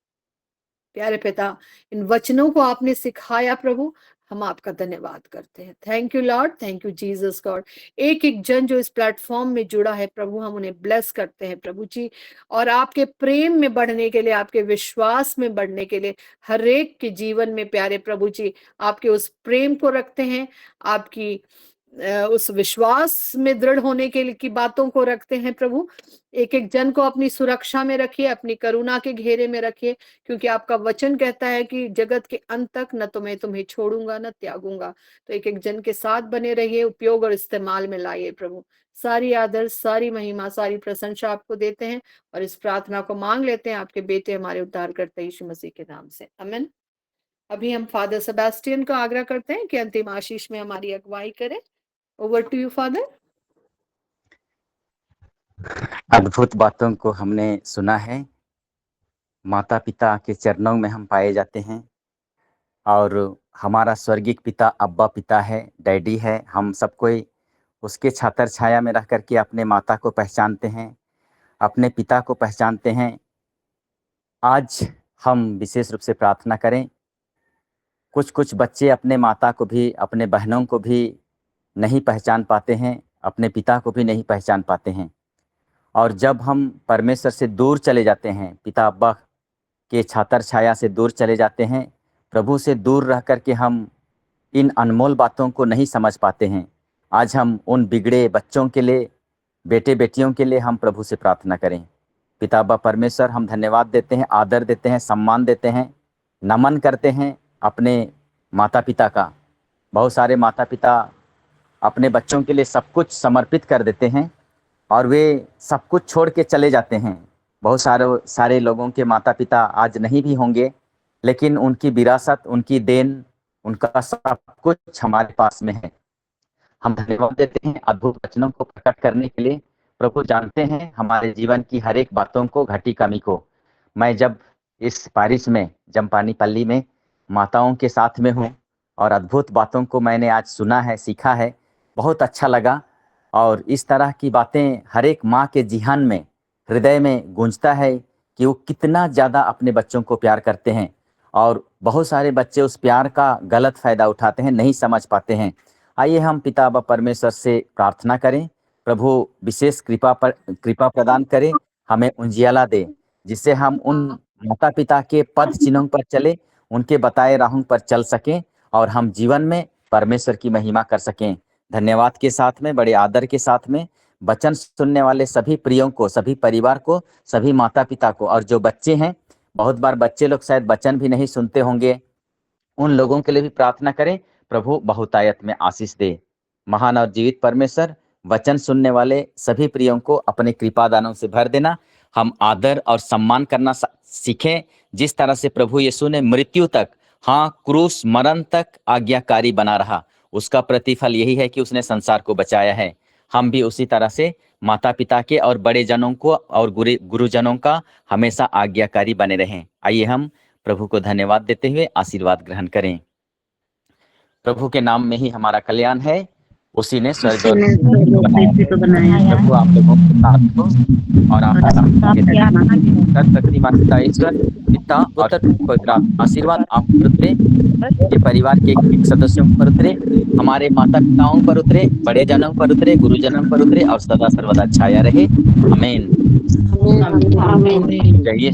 प्यारे पिता, इन वचनों को आपने सिखाया प्रभु, हम आपका धन्यवाद करते हैं। Thank you Lord, thank you Jesus God. एक-एक जन जो इस प्लेटफॉर्म में जुड़ा है प्रभु, हम उन्हें ब्लेस करते हैं प्रभु जी, और आपके प्रेम में बढ़ने के लिए, आपके विश्वास में बढ़ने के लिए, हर एक के जीवन में प्यारे प्रभु जी, आपके उस प्रेम को रखते हैं, आपकी उस विश्वास में दृढ़ होने के लिए की बातों को रखते हैं प्रभु। एक-एक जन को अपनी सुरक्षा में रखिए, अपनी करुणा के घेरे में रखिए, क्योंकि आपका वचन कहता है कि जगत के अंत तक न तो मैं तुम्हें छोड़ूंगा, न त्यागूंगा। तो एक-एक जन के साथ बने रहिए, उपयोग और इस्तेमाल में लाइए प्रभु। सारी आदर, सारी महिमा, सारी प्रशंसा आपको देते हैं, और इस प्रार्थना को मांग लेते हैं आपके बेटे, हमारे उद्धारकर्ता यीशु मसीह के नाम से, आमीन। अभी हम फादर सेबेस्टियन को आग्रह करते हैं कि अंतिम आशीष में हमारी अगुवाई करें। Over to you father. अद्भुत बातों को हमने सुना है। माता पिता के चरणों में हम पाए जाते हैं, और हमारा स्वर्गीय पिता अब्बा पिता है, डैडी है। हम सब कोई उसके छातर छाया में रह करके अपने माता को पहचानते हैं, अपने पिता को पहचानते हैं। आज हम विशेष रूप से प्रार्थना करें। कुछ कुछ बच्चे अपने माता को भी, अपने बहनों को भी नहीं पहचान पाते हैं, अपने पिता को भी नहीं पहचान पाते हैं। और जब हम परमेश्वर से दूर चले जाते हैं, पिता अब्बा के छातर छाया से दूर चले जाते हैं, प्रभु से दूर रह कर के हम इन अनमोल बातों को नहीं समझ पाते हैं। आज हम उन बिगड़े बच्चों के लिए, बेटे बेटियों के लिए हम प्रभु से प्रार्थना करें। पिता अब्बा परमेश्वर, हम धन्यवाद देते हैं, आदर देते हैं, सम्मान देते हैं, नमन करते हैं अपने माता पिता का। बहुत सारे माता पिता अपने बच्चों के लिए सब कुछ समर्पित कर देते हैं, और वे सब कुछ छोड़ के चले जाते हैं। बहुत सारे लोगों के माता पिता आज नहीं भी होंगे, लेकिन उनकी विरासत, उनकी देन, उनका सब कुछ हमारे पास में है। हम धन्यवाद देते हैं अद्भुत वचनों को प्रकट करने के लिए। प्रभु जानते हैं हमारे जीवन की हर एक बातों को, घटी कमी को। मैं जब इस पारिश में, जमपानी पल्ली में माताओं के साथ में हूँ, और अद्भुत बातों को मैंने आज सुना है, सीखा है, बहुत अच्छा लगा। और इस तरह की बातें हर एक माँ के जिहान में, हृदय में गूंजता है कि वो कितना ज़्यादा अपने बच्चों को प्यार करते हैं। और बहुत सारे बच्चे उस प्यार का गलत फ़ायदा उठाते हैं, नहीं समझ पाते हैं। आइए हम पिता व परमेश्वर से प्रार्थना करें। प्रभु विशेष कृपा प्रदान करें, हमें उजियाला दे, जिससे हम उन माता पिता के पद चिन्हों पर चले, उनके बताए राहों पर चल सकें, और हम जीवन में परमेश्वर की महिमा कर सकें। धन्यवाद के साथ में, बड़े आदर के साथ में वचन सुनने वाले सभी प्रियों को, सभी परिवार को, सभी माता पिता को, और जो बच्चे हैं, बहुत बार बच्चे लोग शायद वचन भी नहीं सुनते होंगे, उन लोगों के लिए भी प्रार्थना करें। प्रभु बहुतायत में आशीष दे। महान और जीवित परमेश्वर, वचन सुनने वाले सभी प्रियों को अपने कृपा दानों से भर देना। हम आदर और सम्मान करना सीखें, जिस तरह से प्रभु यीशु ने मृत्यु तक, हाँ क्रूस मरण तक आज्ञाकारी बना रहा, उसका प्रतिफल यही है कि उसने संसार को बचाया है। हम भी उसी तरह से माता पिता के और बड़े जनों को और गुरुजनों का हमेशा आज्ञाकारी बने रहें। आइए हम प्रभु को धन्यवाद देते हुए आशीर्वाद ग्रहण करें। प्रभु के नाम में ही हमारा कल्याण है, उसी ने स्वर्ग और पृथ्वी को बनाया। प्रभु आप लोगों के साथ हो और सर्वशक्तिमान पिता ईश्वर, पिता और पवित्र आत्मा आशीर्वाद आप पर उतरे, के परिवार के एक सदस्यों पर उतरे, हमारे माता पिताओं पर उतरे, बड़े जनों पर उतरे, गुरुजनों पर उतरे और सदा सर्वदा छाया रहे। आमीन। चाहिए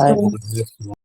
जय